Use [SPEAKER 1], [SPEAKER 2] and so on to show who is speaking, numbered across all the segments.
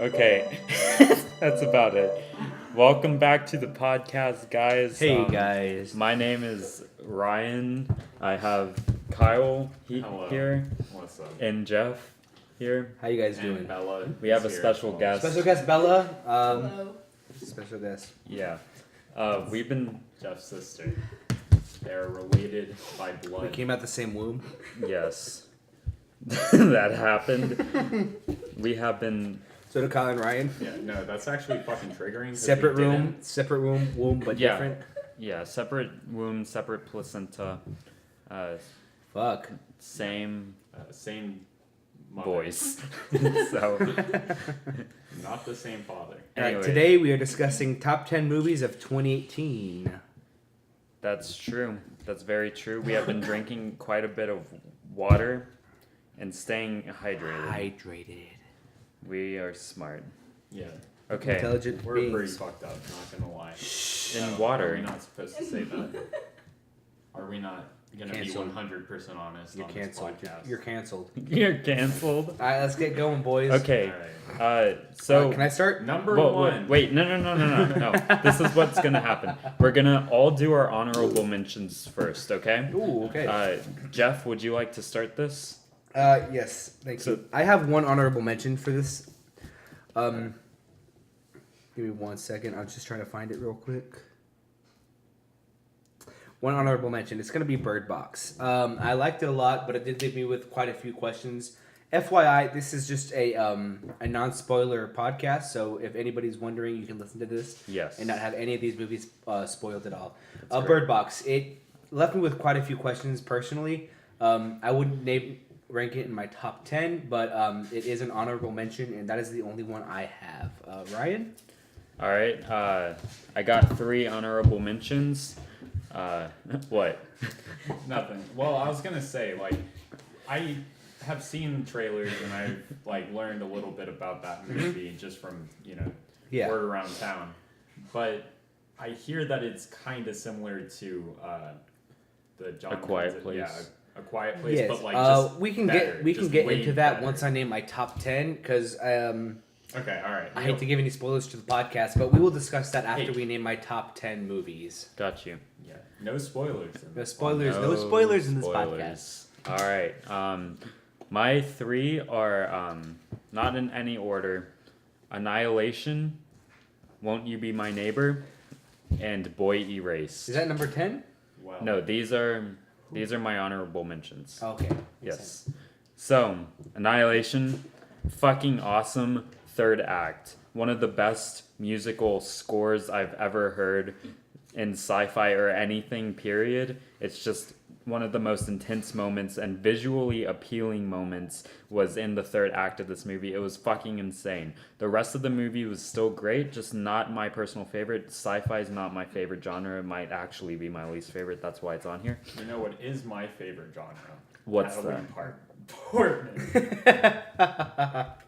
[SPEAKER 1] Okay, that's about it. Welcome back to the podcast, guys.
[SPEAKER 2] Hey guys.
[SPEAKER 1] My name is Ryan. I have Kyle
[SPEAKER 3] Hello.
[SPEAKER 1] here
[SPEAKER 3] What's up?
[SPEAKER 1] and Jeff here.
[SPEAKER 2] How you guys
[SPEAKER 3] And
[SPEAKER 2] doing?
[SPEAKER 3] Bella.
[SPEAKER 1] We have a
[SPEAKER 3] is here
[SPEAKER 1] special
[SPEAKER 3] as well.
[SPEAKER 1] guest.
[SPEAKER 2] Special guest Bella.
[SPEAKER 4] Hello.
[SPEAKER 2] Special guest.
[SPEAKER 1] Yeah. We've been,
[SPEAKER 3] Jeff's sister. They're related by
[SPEAKER 2] We
[SPEAKER 3] blood.
[SPEAKER 2] came out the same womb.
[SPEAKER 1] yes. That happened. We have been,
[SPEAKER 2] So did Kyle and Ryan.
[SPEAKER 3] Yeah, no, that's actually fucking triggering. 'cause
[SPEAKER 2] Separate
[SPEAKER 3] we
[SPEAKER 2] room, separate womb, but
[SPEAKER 1] Yeah.
[SPEAKER 2] different.
[SPEAKER 1] yeah, separate womb, separate placenta,
[SPEAKER 2] Fuck.
[SPEAKER 1] same
[SPEAKER 3] same mother.
[SPEAKER 1] voice. So,
[SPEAKER 3] Not the same father.
[SPEAKER 2] Alright,
[SPEAKER 1] Anyway.
[SPEAKER 2] today we are discussing top 10 movies of 2018.
[SPEAKER 1] that's true. That's very true. We have been drinking quite a bit of water and staying hydrated.
[SPEAKER 2] Hydrated.
[SPEAKER 1] We are smart.
[SPEAKER 3] Yeah.
[SPEAKER 1] Okay.
[SPEAKER 2] Intelligent
[SPEAKER 3] We're pretty
[SPEAKER 2] beings.
[SPEAKER 3] fucked up, not gonna lie.
[SPEAKER 1] In
[SPEAKER 3] Are
[SPEAKER 1] water.
[SPEAKER 3] we not supposed to say that? Are we not gonna
[SPEAKER 2] Canceled.
[SPEAKER 3] be 100% honest
[SPEAKER 2] You're
[SPEAKER 3] on
[SPEAKER 2] canceled.
[SPEAKER 3] this podcast?
[SPEAKER 2] You're canceled.
[SPEAKER 1] You're canceled.
[SPEAKER 2] Alright, let's get going, boys.
[SPEAKER 1] Okay.
[SPEAKER 3] Alright.
[SPEAKER 1] So.
[SPEAKER 2] Can I start?
[SPEAKER 3] Number
[SPEAKER 1] Well,
[SPEAKER 3] one.
[SPEAKER 1] wait, no. This is what's gonna happen. We're gonna all do our honorable mentions first, okay?
[SPEAKER 2] Ooh, okay.
[SPEAKER 1] Jeff, would you like to start this?
[SPEAKER 2] Yes, thank
[SPEAKER 1] So-
[SPEAKER 2] you. I have one honorable mention for this. Give me 1 second. I'm just trying to find it real quick. One honorable mention. It's gonna be Bird Box. I liked it a lot, but it did leave me with quite a few questions. FYI, this is just a non-spoiler podcast, so if anybody's wondering, you can listen to this
[SPEAKER 1] Yes.
[SPEAKER 2] and not have any of these movies spoiled at all.
[SPEAKER 1] great.
[SPEAKER 2] Bird Box. It left me with quite a few questions personally. I wouldn't rank it in my top 10, but it is an honorable mention, and that is the only one I have. Ryan?
[SPEAKER 1] All right. I got 3 honorable mentions. What?
[SPEAKER 3] Nothing. Well, I was gonna say, like, I have seen trailers and I've like learned a little bit about that movie just from
[SPEAKER 2] Yeah.
[SPEAKER 3] word around town. But I hear that it's kind of similar to the John
[SPEAKER 1] A Quiet
[SPEAKER 3] Cruise-
[SPEAKER 1] Place.
[SPEAKER 3] Yeah, a Quiet Place,
[SPEAKER 2] Yes.
[SPEAKER 3] but like just
[SPEAKER 2] we can
[SPEAKER 3] better,
[SPEAKER 2] get
[SPEAKER 3] just
[SPEAKER 2] get
[SPEAKER 3] way
[SPEAKER 2] into that
[SPEAKER 3] better.
[SPEAKER 2] once I name my top 10, because
[SPEAKER 3] Okay, all right.
[SPEAKER 2] I hate to give any spoilers to the podcast, but we will discuss that after
[SPEAKER 3] Hey.
[SPEAKER 2] we name my top 10 movies.
[SPEAKER 1] Got you.
[SPEAKER 3] Yeah, no spoilers. in
[SPEAKER 2] No
[SPEAKER 3] this
[SPEAKER 2] spoilers.
[SPEAKER 3] one.
[SPEAKER 2] No spoilers in this
[SPEAKER 1] spoilers. All right. My 3 are not in any order: Annihilation, Won't You Be My Neighbor, and Boy Erased.
[SPEAKER 2] Is that number 10?
[SPEAKER 3] Well,
[SPEAKER 1] No, these are my honorable mentions.
[SPEAKER 2] Okay.
[SPEAKER 1] Yes. So, Annihilation, fucking awesome third act. One of the best musical scores I've ever heard in sci-fi or anything, period. It's just one of the most intense moments and visually appealing moments was in the third act of this movie. It was fucking insane. The rest of the movie was still great, just not my personal favorite. Sci-fi is not my favorite genre. It might actually be my least favorite. That's why it's on here.
[SPEAKER 3] You know what is my favorite genre?
[SPEAKER 1] What's
[SPEAKER 3] Natalie
[SPEAKER 1] that?
[SPEAKER 3] Portman.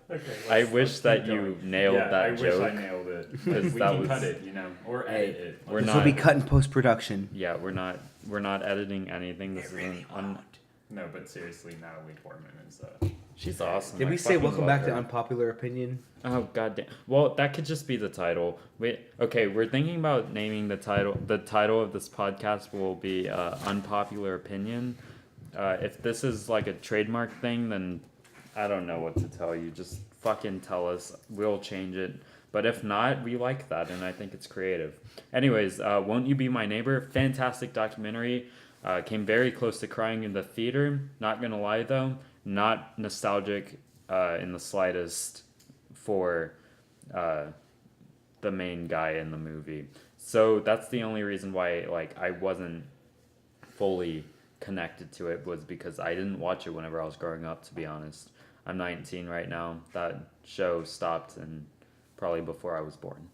[SPEAKER 3] Okay,
[SPEAKER 1] I
[SPEAKER 3] let's
[SPEAKER 1] wish
[SPEAKER 3] keep
[SPEAKER 1] that
[SPEAKER 3] going.
[SPEAKER 1] you nailed
[SPEAKER 3] Yeah,
[SPEAKER 1] that
[SPEAKER 3] I
[SPEAKER 1] joke.
[SPEAKER 3] wish I nailed it.
[SPEAKER 1] 'Cause
[SPEAKER 3] We
[SPEAKER 1] that
[SPEAKER 3] can
[SPEAKER 1] was-
[SPEAKER 3] cut it, or edit it.
[SPEAKER 1] We're
[SPEAKER 2] This
[SPEAKER 1] not-
[SPEAKER 2] will be cut in post production.
[SPEAKER 1] Yeah, we're not editing anything. This is
[SPEAKER 3] No, but seriously, Natalie Portman is.
[SPEAKER 1] she's awesome.
[SPEAKER 2] Did
[SPEAKER 1] I
[SPEAKER 2] we say
[SPEAKER 1] fucking
[SPEAKER 2] welcome
[SPEAKER 1] love
[SPEAKER 2] back
[SPEAKER 1] her.
[SPEAKER 2] to Unpopular Opinion?
[SPEAKER 1] Oh goddamn! Well, that could just be the title. Okay, we're thinking about naming the title. The title of this podcast will be Unpopular Opinion. If this is like a trademark thing, then I don't know what to tell you. Just fucking tell us. We'll change it. But if not, we like that, and I think it's creative. Anyways, Won't You Be My Neighbor? Fantastic documentary. Came very close to crying in the theater. Not gonna lie though, not nostalgic in the slightest for the main guy in the movie. So that's the only reason why I wasn't fully connected to it, was because I didn't watch it whenever I was growing up, to be honest. I'm 19 right now. That show stopped and probably before I was born.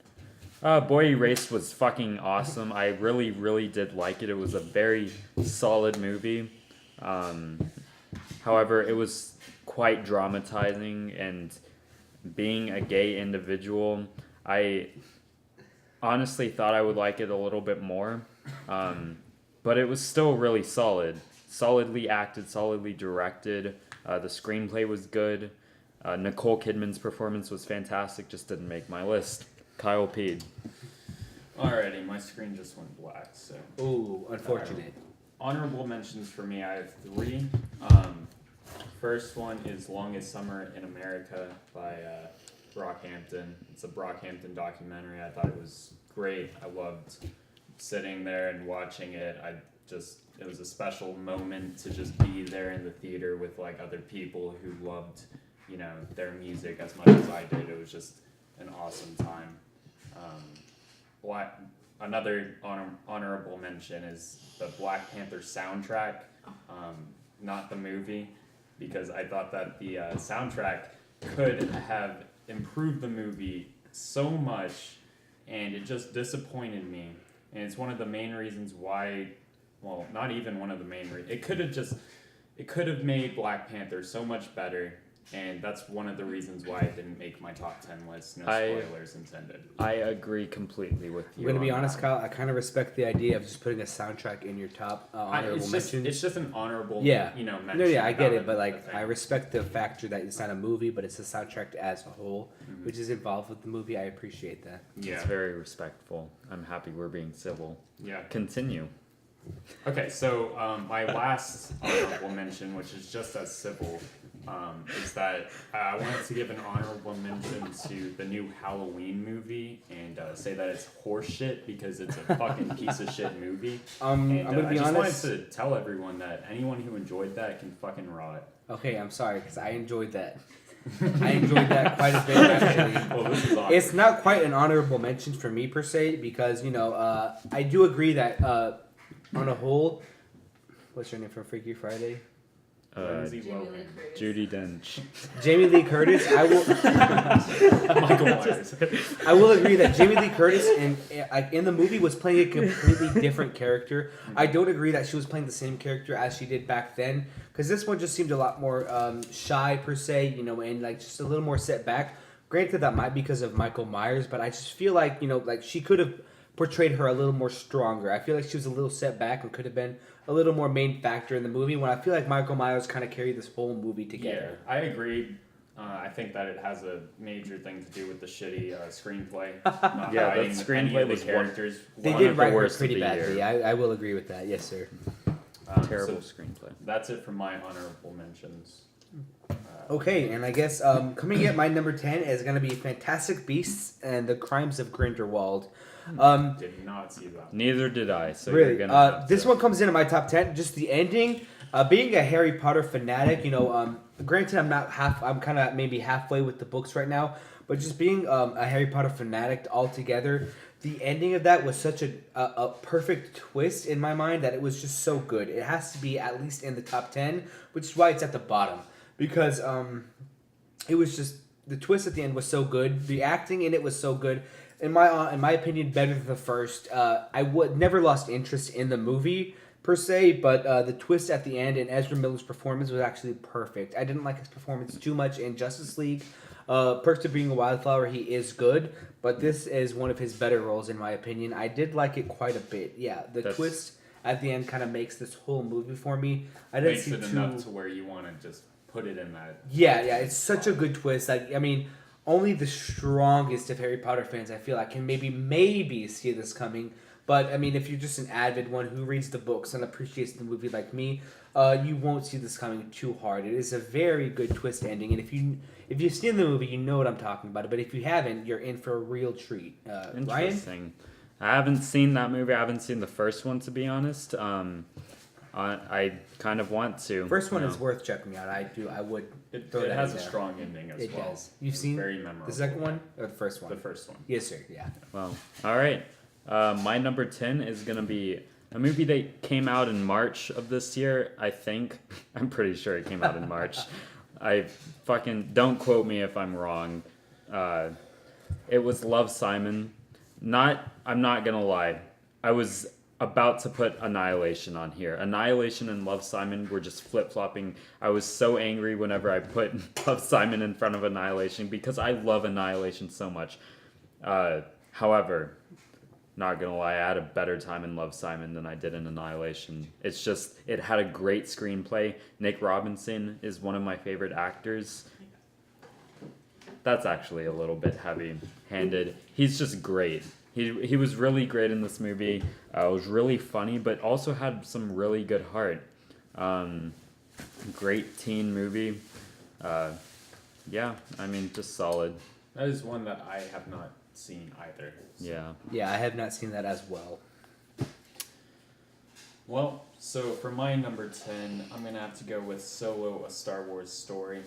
[SPEAKER 1] Boy Erased was fucking awesome. I really, really did like it. It was a very solid movie. However, it was quite dramatizing, and being a gay individual, I honestly thought I would like it a little bit more. But it was still really solid. Solidly acted, solidly directed. The screenplay was good. Nicole Kidman's performance was fantastic, just didn't make my list. Kyle Peed.
[SPEAKER 3] Alrighty, my screen just went black, so.
[SPEAKER 2] Ooh, unfortunate.
[SPEAKER 3] Honorable mentions for me, I have 3. First one is Longest Summer in America by Brockhampton. It's a Brockhampton documentary. I thought it was great. I loved sitting there and watching it. It was a special moment to just be there in the theater with like other people who loved, their music as much as I did. It was just an awesome time. Another honorable mention is the Black Panther soundtrack, not the movie, because I thought that the soundtrack could have improved the movie so much, and it just disappointed me. And it's one of the main reasons why, well, not even one of the main reasons. It could have made Black Panther so much better. And that's one of the reasons why it didn't make my top 10 list. No spoilers intended.
[SPEAKER 1] I agree completely with you.
[SPEAKER 2] I'm going to be honest, Kyle. I kind of respect the idea of just putting a soundtrack in your top honorable mentions.
[SPEAKER 3] It's just an honorable,
[SPEAKER 2] mention.
[SPEAKER 3] No, yeah,
[SPEAKER 2] I get it. But, I respect the factor that it's not a movie, but it's a soundtrack as a whole, which is involved with the movie. I appreciate that.
[SPEAKER 3] Yeah.
[SPEAKER 1] It's very respectful. I'm happy we're being civil.
[SPEAKER 3] Yeah.
[SPEAKER 1] Continue.
[SPEAKER 3] Okay, so my last honorable mention, which is just as civil, is that I wanted to give an honorable mention to the new Halloween movie and say that it's horseshit because it's a fucking piece of shit movie.
[SPEAKER 2] I'm gonna be honest.
[SPEAKER 3] I just wanted to tell everyone that anyone who enjoyed that can fucking rot.
[SPEAKER 2] Okay, I'm sorry because I enjoyed that. I enjoyed that quite a bit actually.
[SPEAKER 3] Well, this is awkward.
[SPEAKER 2] It's not quite an honorable mention for me per se because I do agree that on a whole, what's her name from Freaky Friday?
[SPEAKER 3] Lindsay Lohan.
[SPEAKER 1] Judi Dench.
[SPEAKER 2] Jamie Lee Curtis. I will.
[SPEAKER 3] Michael Myers.
[SPEAKER 2] I will agree that Jamie Lee Curtis in the movie was playing a completely different character. I don't agree that she was playing the same character as she did back then because this one just seemed a lot more shy per se, and just a little more set back. Granted, that might be because of Michael Myers, but I just feel like she could have portrayed her a little more stronger. I feel like she was a little set back and could have been a little more main factor in the movie when I feel like Michael Myers kind of carried this whole movie together.
[SPEAKER 3] Yeah, I agree. I think that it has a major thing to do with the shitty screenplay. Not
[SPEAKER 1] Yeah,
[SPEAKER 3] writing
[SPEAKER 1] the
[SPEAKER 3] any
[SPEAKER 1] screenplay
[SPEAKER 3] of the
[SPEAKER 1] was
[SPEAKER 3] characters.
[SPEAKER 2] They
[SPEAKER 1] One
[SPEAKER 2] did
[SPEAKER 1] of the
[SPEAKER 2] write her
[SPEAKER 1] worst of
[SPEAKER 2] pretty
[SPEAKER 1] the
[SPEAKER 2] badly.
[SPEAKER 1] year.
[SPEAKER 2] I will agree with that. Yes, sir.
[SPEAKER 1] Terrible
[SPEAKER 3] So
[SPEAKER 1] screenplay.
[SPEAKER 3] that's it for my honorable mentions.
[SPEAKER 2] Okay, and I guess coming at my number 10 is going to be Fantastic Beasts and the Crimes of Grindelwald.
[SPEAKER 3] Did not see that.
[SPEAKER 1] Neither did I. So
[SPEAKER 2] Really,
[SPEAKER 1] you're gonna have
[SPEAKER 2] this
[SPEAKER 1] to-
[SPEAKER 2] one comes into my top 10. Just the ending, being a Harry Potter fanatic, granted I'm kind of maybe halfway with the books right now, but just being a Harry Potter fanatic altogether, the ending of that was such a perfect twist in my mind that it was just so good. It has to be at least in the top 10, which is why it's at the bottom. Because it was just, the twist at the end was so good. The acting in it was so good. In my opinion, better than the first. I would never lost interest in the movie per se, but the twist at the end and Ezra Miller's performance was actually perfect. I didn't like his performance too much in Justice League. Perks of Being a Wildflower, he is good, but this is one of his better roles in my opinion. I did like it quite a bit. Yeah, the twist at the end kind of makes this whole movie for me. I didn't
[SPEAKER 3] Makes
[SPEAKER 2] see
[SPEAKER 3] it enough to where you want to just put it in that.
[SPEAKER 2] Yeah, it's such a good twist. Only the strongest of Harry Potter fans, I feel like, can maybe see this coming. But, if you're just an avid one who reads the books and appreciates the movie like me, you won't see this coming too hard. It is a very good twist ending. And if you've seen the movie, you know what I'm talking about. But if you haven't, you're in for a real treat. Ryan?
[SPEAKER 1] Interesting. I haven't seen that movie. I haven't seen the first one, to be honest. I kind of want to.
[SPEAKER 2] First one is worth checking out. I would.
[SPEAKER 3] It
[SPEAKER 2] throw that
[SPEAKER 3] has
[SPEAKER 2] in
[SPEAKER 3] a
[SPEAKER 2] there.
[SPEAKER 3] strong ending as
[SPEAKER 2] It
[SPEAKER 3] well.
[SPEAKER 2] does. You've
[SPEAKER 3] It's
[SPEAKER 2] seen
[SPEAKER 3] very memorable.
[SPEAKER 2] the second one or the first one?
[SPEAKER 3] The first one.
[SPEAKER 2] Yes, sir. Yeah.
[SPEAKER 1] Well, all right. My number 10 is going to be a movie that came out in March of this year, I think. I'm pretty sure it came out in March. Don't quote me if I'm wrong. It was Love, Simon. I'm not going to lie. I was about to put Annihilation on here. Annihilation and Love, Simon were just flip-flopping. I was so angry whenever I put Love, Simon in front of Annihilation because I love Annihilation so much. However, not gonna lie, I had a better time in Love, Simon than I did in Annihilation. It's just, it had a great screenplay. Nick Robinson is one of my favorite actors. that's actually a little bit heavy-handed. He's just great. He was really great in this movie. It was really funny, but also had some really good heart. Great teen movie. Yeah, I mean, just solid.
[SPEAKER 3] That is one that I have not seen either. So.
[SPEAKER 1] Yeah.
[SPEAKER 2] Yeah, I have not seen that as well.
[SPEAKER 3] Well, so for my number 10, I'm gonna have to go with Solo: A Star Wars Story.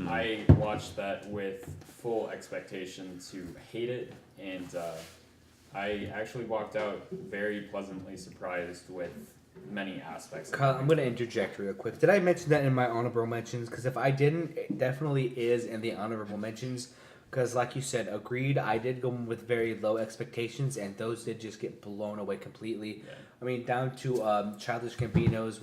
[SPEAKER 3] I watched that with full expectation to hate it, and I actually walked out very pleasantly surprised with many aspects.
[SPEAKER 2] Kyle, I'm going to interject real quick. Did I mention that in my honorable mentions? Because if I didn't, it definitely is in the honorable mentions. Because like you said, agreed, I did go with very low expectations, and those did just get blown away completely.
[SPEAKER 3] Yeah.
[SPEAKER 2] I mean, down to Childish Gambino's.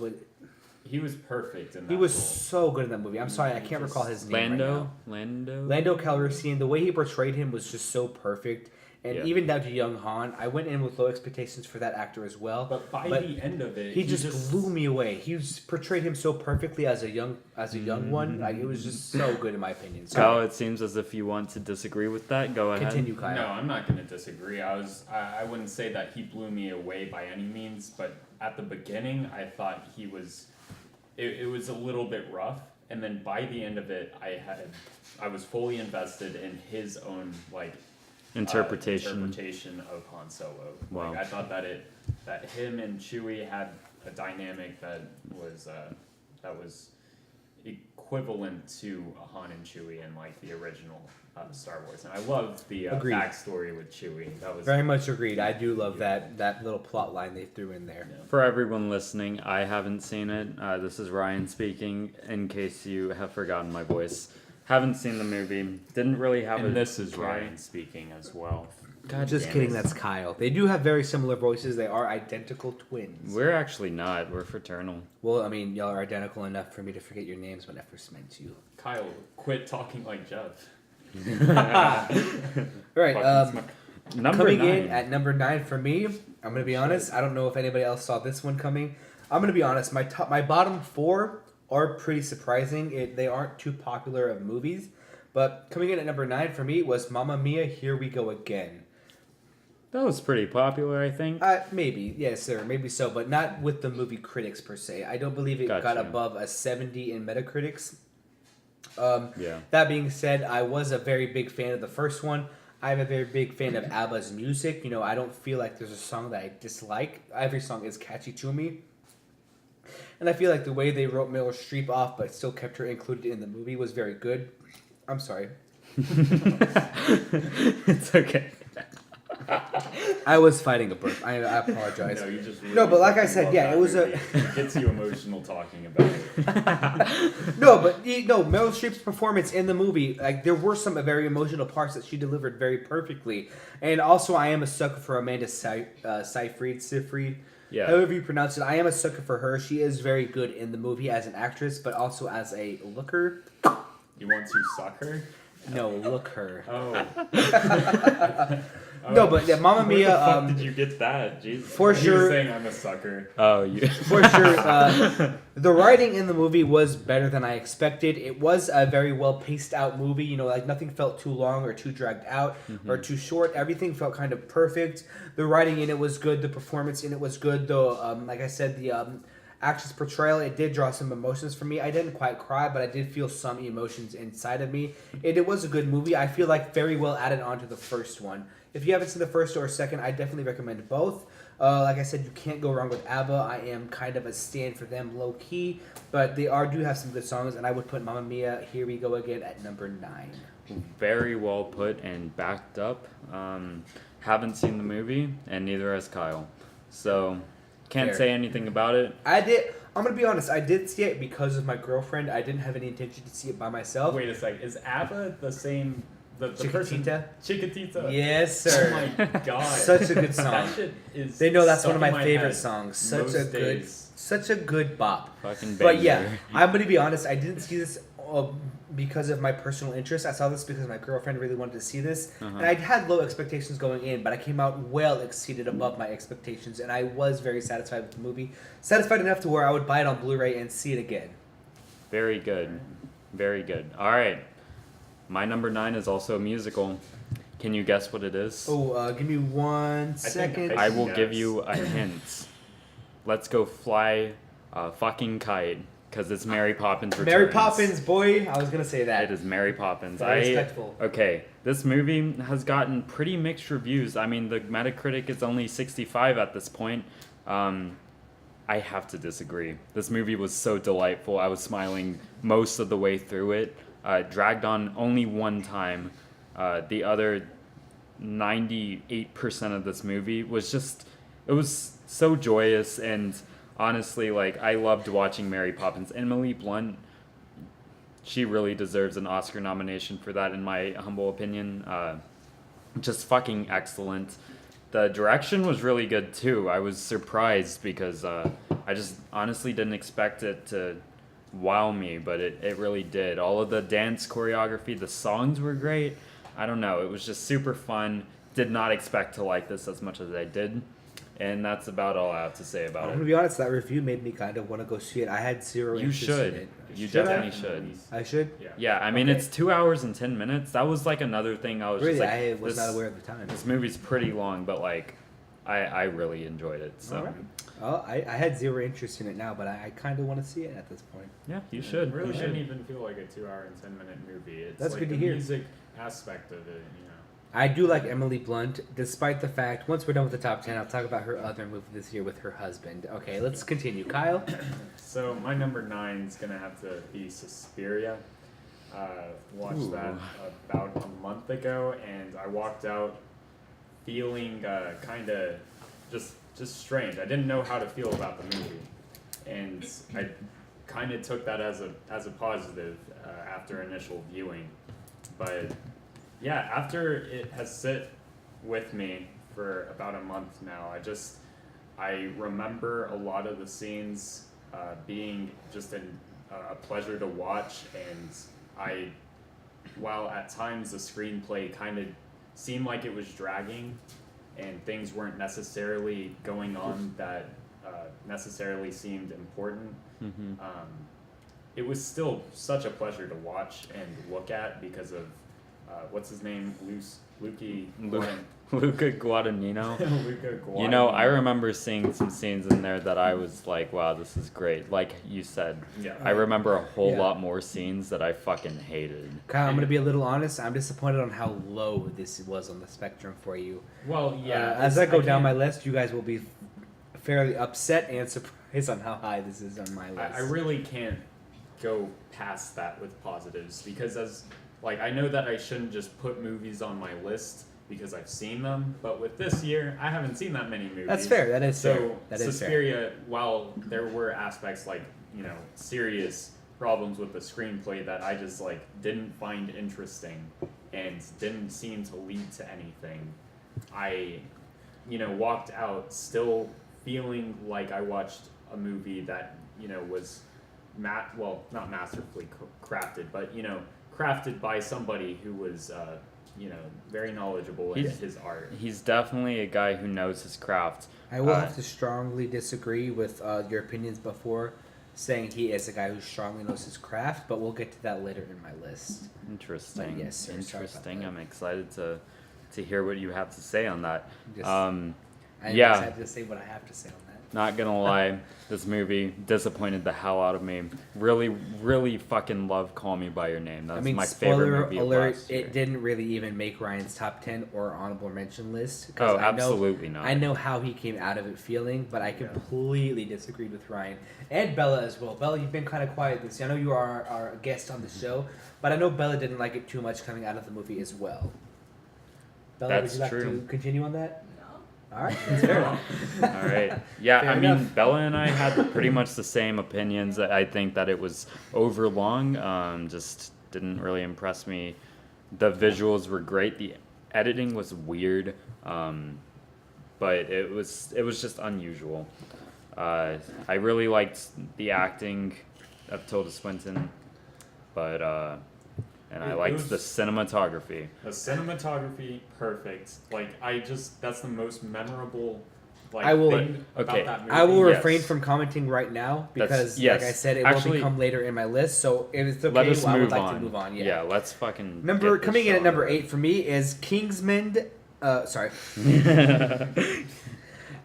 [SPEAKER 3] He was perfect in that.
[SPEAKER 2] He was
[SPEAKER 3] role.
[SPEAKER 2] so good in that movie. I'm sorry, I can't recall his name right now. Lando Calrissian, the way he portrayed him was just so perfect. And
[SPEAKER 1] Yeah.
[SPEAKER 2] even down to young Han, I went in with low expectations for that actor as well.
[SPEAKER 3] But by the end of it,
[SPEAKER 2] he just blew me away. He portrayed him so perfectly as a young one. Like, it was just so good in my opinion. So
[SPEAKER 1] Kyle, it seems as if you want to disagree with that. Go ahead.
[SPEAKER 2] continue, Kyle.
[SPEAKER 3] No, I'm not going to disagree. I wouldn't say that he blew me away by any means, but at the beginning, I thought he was. It was a little bit rough, and then by the end of it, I was fully invested in his own interpretation of Han Solo.
[SPEAKER 1] Wow.
[SPEAKER 3] Like, I thought that him and Chewie had a dynamic that was equivalent to Han and Chewie in like the original Star Wars, and I loved the
[SPEAKER 2] Agreed.
[SPEAKER 3] backstory with Chewie. That was
[SPEAKER 2] Very much agreed. I do love that little plot line they threw in there.
[SPEAKER 3] Yeah.
[SPEAKER 1] For everyone listening, I haven't seen it. This is Ryan speaking, in case you have forgotten my voice. Haven't seen the movie. Didn't really have
[SPEAKER 3] And
[SPEAKER 1] a
[SPEAKER 3] this is
[SPEAKER 1] try.
[SPEAKER 3] Ryan speaking as well.
[SPEAKER 1] God
[SPEAKER 2] Just
[SPEAKER 1] damn
[SPEAKER 2] kidding,
[SPEAKER 1] it.
[SPEAKER 2] that's Kyle. They do have very similar voices. They are identical twins.
[SPEAKER 1] We're actually not. We're fraternal.
[SPEAKER 2] Well, I mean, y'all are identical enough for me to forget your names when I first met you.
[SPEAKER 3] Kyle, quit talking like Jeff.
[SPEAKER 2] Right.
[SPEAKER 1] Number
[SPEAKER 2] Coming
[SPEAKER 1] 9.
[SPEAKER 2] in at number 9 for me, I'm gonna be honest. I don't know if anybody else saw this one coming. I'm gonna be honest. My bottom 4 are pretty surprising. They aren't too popular of movies, but coming in at number 9 for me was Mamma Mia, Here We Go Again.
[SPEAKER 1] That was pretty popular, I think.
[SPEAKER 2] Maybe, yes, sir, maybe so, but not with the movie critics per se. I don't believe it got
[SPEAKER 1] Gotcha.
[SPEAKER 2] above a 70 in Metacritics.
[SPEAKER 1] Yeah.
[SPEAKER 2] That being said, I was a very big fan of the first one. I'm a very big fan of ABBA's music. You know, I don't feel like there's a song that I dislike. Every song is catchy to me. And I feel like the way they wrote Meryl Streep off but still kept her included in the movie was very good. I'm sorry.
[SPEAKER 1] It's okay.
[SPEAKER 2] I was fighting a burp. I apologize.
[SPEAKER 3] No, you just
[SPEAKER 2] No, but like I
[SPEAKER 3] fucking
[SPEAKER 2] said,
[SPEAKER 3] love
[SPEAKER 2] yeah,
[SPEAKER 3] that
[SPEAKER 2] it was a-
[SPEAKER 3] movie. It gets you emotional talking about it.
[SPEAKER 2] No, but Meryl Streep's performance in the movie, like there were some very emotional parts that she delivered very perfectly. And also, I am a sucker for Amanda Seyfried.
[SPEAKER 1] Yeah.
[SPEAKER 2] However you pronounce it, I am a sucker for her. She is very good in the movie as an actress, but also as a looker.
[SPEAKER 3] You want to suck her?
[SPEAKER 2] No, look her.
[SPEAKER 3] Oh.
[SPEAKER 2] No, but yeah, Mamma
[SPEAKER 1] Where
[SPEAKER 2] Mia.
[SPEAKER 1] the fuck did you get that? Jesus.
[SPEAKER 2] For
[SPEAKER 3] He was
[SPEAKER 2] sure.
[SPEAKER 3] saying I'm a sucker.
[SPEAKER 1] Oh, you.
[SPEAKER 2] For sure, the writing in the movie was better than I expected. It was a very well paced out movie. You know, like nothing felt too long or too dragged out or too short. Everything felt kind of perfect. The writing in it was good. The performance in it was good. Though, like I said, the actress portrayal, it did draw some emotions for me. I didn't quite cry, but I did feel some emotions inside of me. It was a good movie. I feel like very well added on to the first one. If you haven't seen the first or second, I definitely recommend both. Like I said, you can't go wrong with ABBA. I am kind of a stand for them low key, but they do have some good songs, and I would put Mamma Mia, Here We Go Again at number 9.
[SPEAKER 1] Very well put and backed up. Haven't seen the movie, and neither has Kyle. So, can't
[SPEAKER 2] Fair.
[SPEAKER 1] say anything about it.
[SPEAKER 2] I'm gonna be honest. I did see it because of my girlfriend. I didn't have any intention to see it by myself.
[SPEAKER 3] Wait a sec. Is ABBA the same? The person?
[SPEAKER 2] Chiquitita?
[SPEAKER 3] Chiquitita.
[SPEAKER 2] Yes,
[SPEAKER 3] Oh
[SPEAKER 2] sir.
[SPEAKER 3] my god.
[SPEAKER 2] Such a good song.
[SPEAKER 3] That shit is.
[SPEAKER 2] They know that's
[SPEAKER 3] stuck
[SPEAKER 2] one of
[SPEAKER 3] in
[SPEAKER 2] my favorite
[SPEAKER 3] head
[SPEAKER 2] songs.
[SPEAKER 3] most days.
[SPEAKER 2] Such a good bop.
[SPEAKER 1] Fucking
[SPEAKER 2] But yeah,
[SPEAKER 1] banger.
[SPEAKER 2] I'm gonna be honest. I didn't see this because of my personal interest. I saw this because my girlfriend really wanted to see this,
[SPEAKER 1] Uh-huh.
[SPEAKER 2] and I had low expectations going in, but I came out well exceeded above my expectations, and I was very satisfied with the movie. Satisfied enough to where I would buy it on Blu-ray and see it again.
[SPEAKER 1] Very good. Very good. All right. My number 9 is also a musical. Can you guess what it is?
[SPEAKER 2] Oh, give me 1 second.
[SPEAKER 1] I will
[SPEAKER 3] Yes.
[SPEAKER 1] give you a hint. Let's go fly a fucking kite, because it's Mary Poppins Returns.
[SPEAKER 2] Mary Poppins, boy. I was gonna say that.
[SPEAKER 1] It is Mary Poppins.
[SPEAKER 2] Very respectful.
[SPEAKER 1] Okay, this movie has gotten pretty mixed reviews. I mean, the Metacritic is only 65 at this point. I have to disagree. This movie was so delightful. I was smiling most of the way through it. Dragged on only one time. The other 98% of this movie was just, it was so joyous, and honestly, like, I loved watching Mary Poppins. Emily Blunt, she really deserves an Oscar nomination for that, in my humble opinion. Just fucking excellent. The direction was really good too. I was surprised because I just honestly didn't expect it to wow me, but it really did. All of the dance choreography, the songs were great. I don't know, it was just super fun. Did not expect to like this as much as I did. And that's about all I have to say about
[SPEAKER 2] I'm gonna
[SPEAKER 1] it.
[SPEAKER 2] be honest, that review made me kind of want to go see it. I had zero
[SPEAKER 1] You
[SPEAKER 2] interest
[SPEAKER 1] should.
[SPEAKER 2] in it.
[SPEAKER 1] You
[SPEAKER 2] Should
[SPEAKER 1] definitely
[SPEAKER 2] I?
[SPEAKER 1] should.
[SPEAKER 2] I should?
[SPEAKER 3] Yeah.
[SPEAKER 1] Yeah, I mean,
[SPEAKER 2] Okay.
[SPEAKER 1] it's 2 hours and 10 minutes. That was like another thing I was
[SPEAKER 2] Really,
[SPEAKER 1] just like,
[SPEAKER 2] I was
[SPEAKER 1] this,
[SPEAKER 2] not aware of the time.
[SPEAKER 1] this movie's pretty long, but like, I really enjoyed it. So,
[SPEAKER 2] Alright. Well, I had zero interest in it now, but I kind of want to see it at this point.
[SPEAKER 1] yeah, you should.
[SPEAKER 3] It really
[SPEAKER 1] you
[SPEAKER 3] didn't
[SPEAKER 1] should.
[SPEAKER 3] even feel like a 2 hour and 10-minute movie. It's
[SPEAKER 2] That's
[SPEAKER 3] like
[SPEAKER 2] good to
[SPEAKER 3] the
[SPEAKER 2] hear.
[SPEAKER 3] music aspect of it, you know.
[SPEAKER 2] I do like Emily Blunt, despite the fact, once we're done with the top 10, I'll talk about her other movie this year with her husband. Okay, let's continue. Kyle?
[SPEAKER 3] So my number 9 is gonna have to be Suspiria. Watched
[SPEAKER 1] Ooh.
[SPEAKER 3] that about a month ago, and I walked out feeling kind of just strange. I didn't know how to feel about the movie, and I kind of took that as a positive after initial viewing. But yeah, after it has sit with me for about a month now, I remember a lot of the scenes being just a pleasure to watch, and while at times the screenplay kind of seemed like it was dragging and things weren't necessarily going on that necessarily seemed important,
[SPEAKER 1] Mhm.
[SPEAKER 3] it was still such a pleasure to watch and look at because of what's his name, Luca
[SPEAKER 1] Luca Guadagnino.
[SPEAKER 3] Luca Guadagnino.
[SPEAKER 1] You know, I remember seeing some scenes in there that I was like, wow, this is great. Like you said,
[SPEAKER 3] Yeah.
[SPEAKER 1] I remember a whole
[SPEAKER 2] Yeah.
[SPEAKER 1] lot more scenes that I fucking hated.
[SPEAKER 2] Kyle, I'm going to be a little honest. I'm disappointed on how low this was on the spectrum for you.
[SPEAKER 3] Well, yeah.
[SPEAKER 2] As I go down my
[SPEAKER 3] can't-
[SPEAKER 2] list, you guys will be fairly upset and surprised on how high this is on my list.
[SPEAKER 3] I really can't go past that with positives because I know that I shouldn't just put movies on my list because I've seen them, but with this year, I haven't seen that many movies.
[SPEAKER 2] That's fair. That is fair.
[SPEAKER 3] So
[SPEAKER 2] That is fair.
[SPEAKER 3] Suspiria, while there were aspects like, you know, serious problems with the screenplay that I just like didn't find interesting and didn't seem to lead to anything, I, you know, walked out still feeling like I watched a movie that, you know, was not masterfully crafted, but, you know, crafted by somebody who was, you know, very knowledgeable in his art.
[SPEAKER 1] He's definitely a guy who knows his craft.
[SPEAKER 2] I will
[SPEAKER 1] Uh,
[SPEAKER 2] have to strongly disagree with your opinions before saying he is a guy who strongly knows his craft, but we'll get to that later in my list.
[SPEAKER 1] Interesting.
[SPEAKER 2] Yes, sir. Sorry about
[SPEAKER 1] Interesting.
[SPEAKER 2] that.
[SPEAKER 1] I'm excited to hear what you have to say on that.
[SPEAKER 2] Yes.
[SPEAKER 1] Um,
[SPEAKER 2] I'm
[SPEAKER 1] Yeah.
[SPEAKER 2] excited to say what I have to say on that.
[SPEAKER 1] Not gonna lie, this movie disappointed the hell out of me. Really, really fucking love Call Me by Your Name. That's my favorite
[SPEAKER 2] spoiler
[SPEAKER 1] movie of
[SPEAKER 2] alert,
[SPEAKER 1] last year.
[SPEAKER 2] it didn't really even make Ryan's top 10 or honorable mention list.
[SPEAKER 1] Oh,
[SPEAKER 2] I know-
[SPEAKER 1] absolutely not.
[SPEAKER 2] I know how he came out of it feeling, but I completely disagreed with Ryan. And Bella as well. Bella, you've been kind of quiet this year. I know you are our guest on the show, but I know Bella didn't like it too much coming out of the movie as well. Bella,
[SPEAKER 1] That's
[SPEAKER 2] would you like
[SPEAKER 1] true.
[SPEAKER 2] to continue on that?
[SPEAKER 4] No.
[SPEAKER 2] All right, that's fair.
[SPEAKER 1] All right. Yeah,
[SPEAKER 2] Fair
[SPEAKER 1] I mean,
[SPEAKER 2] enough.
[SPEAKER 1] Bella and I had pretty much the same opinions. I think that it was overlong. Just didn't really impress me. The visuals were great. The editing was weird, but it was just unusual. I really liked the acting of Tilda Swinton, but and I
[SPEAKER 3] It
[SPEAKER 1] liked
[SPEAKER 3] was-
[SPEAKER 1] the cinematography.
[SPEAKER 3] The cinematography, perfect. Like that's the most memorable like
[SPEAKER 2] I will-
[SPEAKER 3] thing
[SPEAKER 1] okay,
[SPEAKER 3] about that movie.
[SPEAKER 2] I will
[SPEAKER 1] Yes.
[SPEAKER 2] refrain from commenting right now because,
[SPEAKER 1] yes.
[SPEAKER 2] like I said, it
[SPEAKER 1] Actually-
[SPEAKER 2] will become later in my list. So if it's okay,
[SPEAKER 1] Let us
[SPEAKER 2] I would
[SPEAKER 1] move
[SPEAKER 2] like
[SPEAKER 1] on.
[SPEAKER 2] to move on.
[SPEAKER 1] Yeah, let's fucking
[SPEAKER 2] Number
[SPEAKER 1] get this
[SPEAKER 2] coming in
[SPEAKER 1] show
[SPEAKER 2] at
[SPEAKER 1] on
[SPEAKER 2] number
[SPEAKER 1] the
[SPEAKER 2] 8 for me is Kingsman. Sorry,
[SPEAKER 1] road.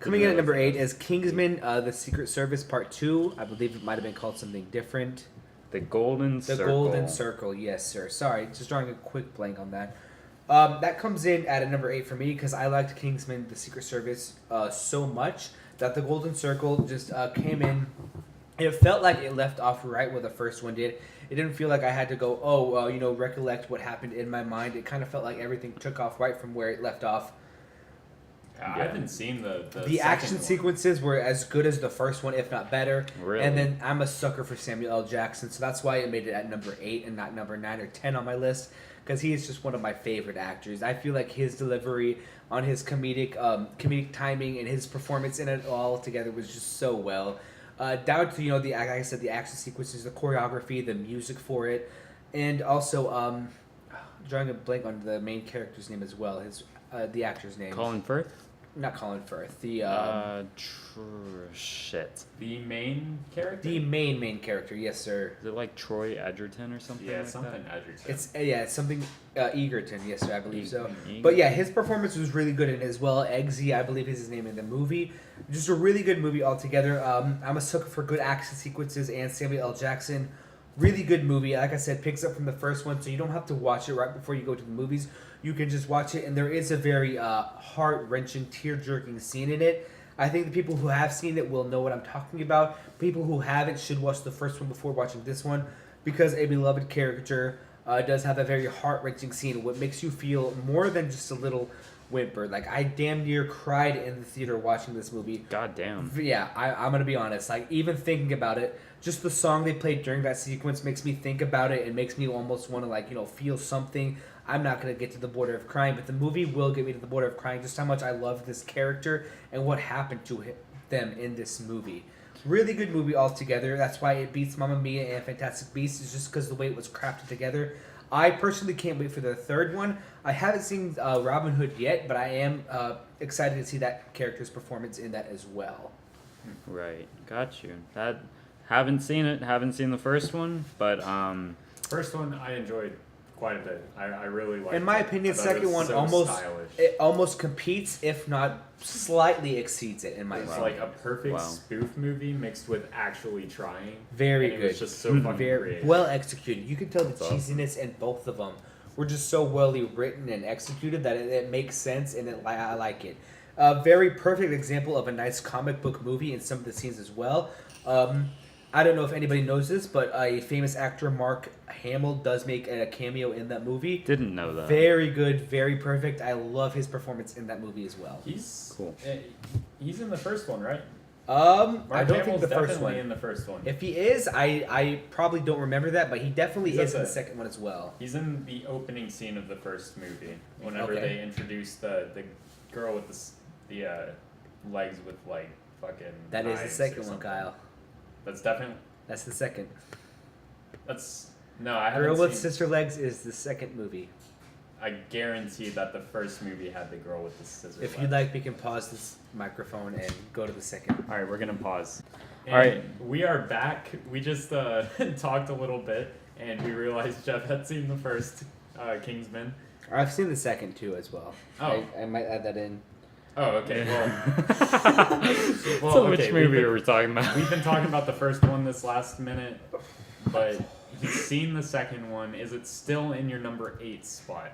[SPEAKER 2] coming in at number 8 is Kingsman: The Secret Service Part 2. I believe it might have been called something different.
[SPEAKER 1] The Golden
[SPEAKER 2] The
[SPEAKER 1] Circle.
[SPEAKER 2] Golden Circle, yes, sir. Sorry, just drawing a quick blank on that. That comes in at a number 8 for me because I liked Kingsman: The Secret Service so much that the Golden Circle just came in. It felt like it left off right where the first one did. It didn't feel like I had to go, recollect what happened in my mind. It kind of felt like everything took off right from where it left off.
[SPEAKER 3] I haven't seen the
[SPEAKER 2] The
[SPEAKER 3] second
[SPEAKER 2] action
[SPEAKER 3] one.
[SPEAKER 2] sequences were as good as the first one, if not better.
[SPEAKER 1] Really?
[SPEAKER 2] And then I'm a sucker for Samuel L. Jackson, so that's why it made it at number 8 and not number 9 or 10 on my list, because he is just one of my favorite actors. I feel like his delivery on his comedic timing and his performance in it all together was just so well. Down to like I said, the action sequences, the choreography, the music for it, and also drawing a blank on the main character's name as well. The actor's name.
[SPEAKER 1] Colin Firth?
[SPEAKER 2] Not Colin Firth. The
[SPEAKER 1] Shit.
[SPEAKER 3] The main character.
[SPEAKER 2] the main character. Yes, sir.
[SPEAKER 1] Is it like Troy Edgerton or something?
[SPEAKER 3] yeah,
[SPEAKER 1] like
[SPEAKER 3] something
[SPEAKER 1] that?
[SPEAKER 3] Edgerton.
[SPEAKER 2] It's something Egerton. Yes, sir. I believe so.
[SPEAKER 1] Egerton.
[SPEAKER 2] But yeah, his performance was really good in it as well. Eggsy, I believe, is his name in the movie. Just a really good movie altogether. I'm a sucker for good action sequences and Samuel L. Jackson. Really good movie. Like I said, picks up from the first one, so you don't have to watch it right before you go to the movies. You can just watch it, and there is a very heart-wrenching, tear-jerking scene in it. I think the people who have seen it will know what I'm talking about. People who haven't should watch the first one before watching this one, because a beloved character does have a very heart-wrenching scene, what makes you feel more than just a little whimper. Like, I damn near cried in the theater watching this movie.
[SPEAKER 1] God damn.
[SPEAKER 2] Yeah, I'm gonna be honest. Like, even thinking about it, just the song they played during that sequence makes me think about it and makes me almost want to feel something. I'm not gonna get to the border of crying, but the movie will get me to the border of crying. Just how much I love this character and what happened to them in this movie. Really good movie altogether. That's why it beats Mamma Mia and Fantastic Beasts. Is just because the way it was crafted together. I personally can't wait for the third one. I haven't seen Robin Hood yet, but I am excited to see that character's performance in that as well.
[SPEAKER 1] Right. Got you. Haven't seen it. Haven't seen the first one, but
[SPEAKER 3] First one I enjoyed quite a bit. I really liked.
[SPEAKER 2] In my
[SPEAKER 3] it.
[SPEAKER 2] opinion,
[SPEAKER 3] I thought it
[SPEAKER 2] second
[SPEAKER 3] was
[SPEAKER 2] one
[SPEAKER 3] so stylish.
[SPEAKER 2] almost competes, if not slightly exceeds it. In my
[SPEAKER 3] It's
[SPEAKER 2] opinion,
[SPEAKER 3] like a perfect
[SPEAKER 1] Wow.
[SPEAKER 3] spoof movie mixed with actually trying.
[SPEAKER 2] very
[SPEAKER 3] and
[SPEAKER 2] good.
[SPEAKER 3] It was just so fucking
[SPEAKER 2] Very
[SPEAKER 3] creative.
[SPEAKER 2] well executed. You can tell the
[SPEAKER 1] That's awesome.
[SPEAKER 2] cheesiness in both of them were just so well written and executed that it makes sense, and I like it. A very perfect example of a nice comic book movie in some of the scenes as well. I don't know if anybody knows this, but a famous actor, Mark Hamill, does make a cameo in that movie.
[SPEAKER 1] didn't know that.
[SPEAKER 2] Very good, very perfect. I love his performance in that movie as well.
[SPEAKER 3] He's
[SPEAKER 1] Cool.
[SPEAKER 3] He's in the first one, right?
[SPEAKER 2] I
[SPEAKER 3] Mark
[SPEAKER 2] don't
[SPEAKER 3] Hamill's
[SPEAKER 2] think the first
[SPEAKER 3] definitely
[SPEAKER 2] one.
[SPEAKER 3] in the first one.
[SPEAKER 2] If he is, I probably don't remember that, but he definitely
[SPEAKER 3] He's
[SPEAKER 2] is in
[SPEAKER 3] at
[SPEAKER 2] the
[SPEAKER 3] the-
[SPEAKER 2] second one as well.
[SPEAKER 3] He's in the opening scene of the first movie. Whenever
[SPEAKER 2] Okay.
[SPEAKER 3] they introduce the girl with the legs with like fucking.
[SPEAKER 2] That is the
[SPEAKER 3] knives or
[SPEAKER 2] second one,
[SPEAKER 3] something.
[SPEAKER 2] Kyle.
[SPEAKER 3] That's definitely.
[SPEAKER 2] That's the second.
[SPEAKER 3] That's no. I haven't
[SPEAKER 2] Girl with
[SPEAKER 3] seen.
[SPEAKER 2] Sister Legs is the second movie.
[SPEAKER 3] I guarantee that the first movie had the girl with the scissors.
[SPEAKER 2] If you'd like, we can pause this microphone and go to the second.
[SPEAKER 3] All right, we're gonna pause.
[SPEAKER 1] All right.
[SPEAKER 3] we are back. We just talked a little bit, and we realized Jeff had seen the first Kingsman.
[SPEAKER 2] I've seen the second too as well.
[SPEAKER 3] Oh.
[SPEAKER 2] I might add that in.
[SPEAKER 3] Oh, okay. Well,
[SPEAKER 1] So
[SPEAKER 3] okay,
[SPEAKER 1] which
[SPEAKER 3] we've
[SPEAKER 1] movie
[SPEAKER 3] been-
[SPEAKER 1] are we talking about?
[SPEAKER 3] We've been talking about the first one this last minute, but he's seen the second one. Is it still in your number 8 spot?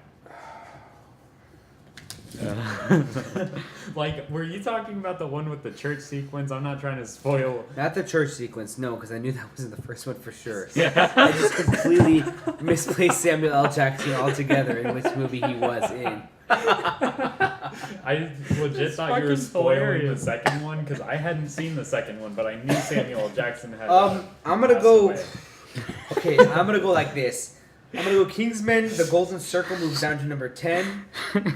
[SPEAKER 3] Like, were you talking about the one with the church sequence? I'm not trying to spoil.
[SPEAKER 2] Not the church sequence, no, because I knew that wasn't the first one for sure. I just completely misplaced Samuel L. Jackson altogether in which movie he was in.
[SPEAKER 3] I legit thought you were
[SPEAKER 1] fucking
[SPEAKER 3] spoiling
[SPEAKER 1] hilarious.
[SPEAKER 3] the second one because I hadn't seen the second one, but I knew Samuel L. Jackson had.
[SPEAKER 2] I'm gonna
[SPEAKER 3] passed
[SPEAKER 2] go.
[SPEAKER 3] away.
[SPEAKER 2] Okay, I'm gonna go like this. I'm gonna go Kingsman. The Golden Circle moves down to number 10.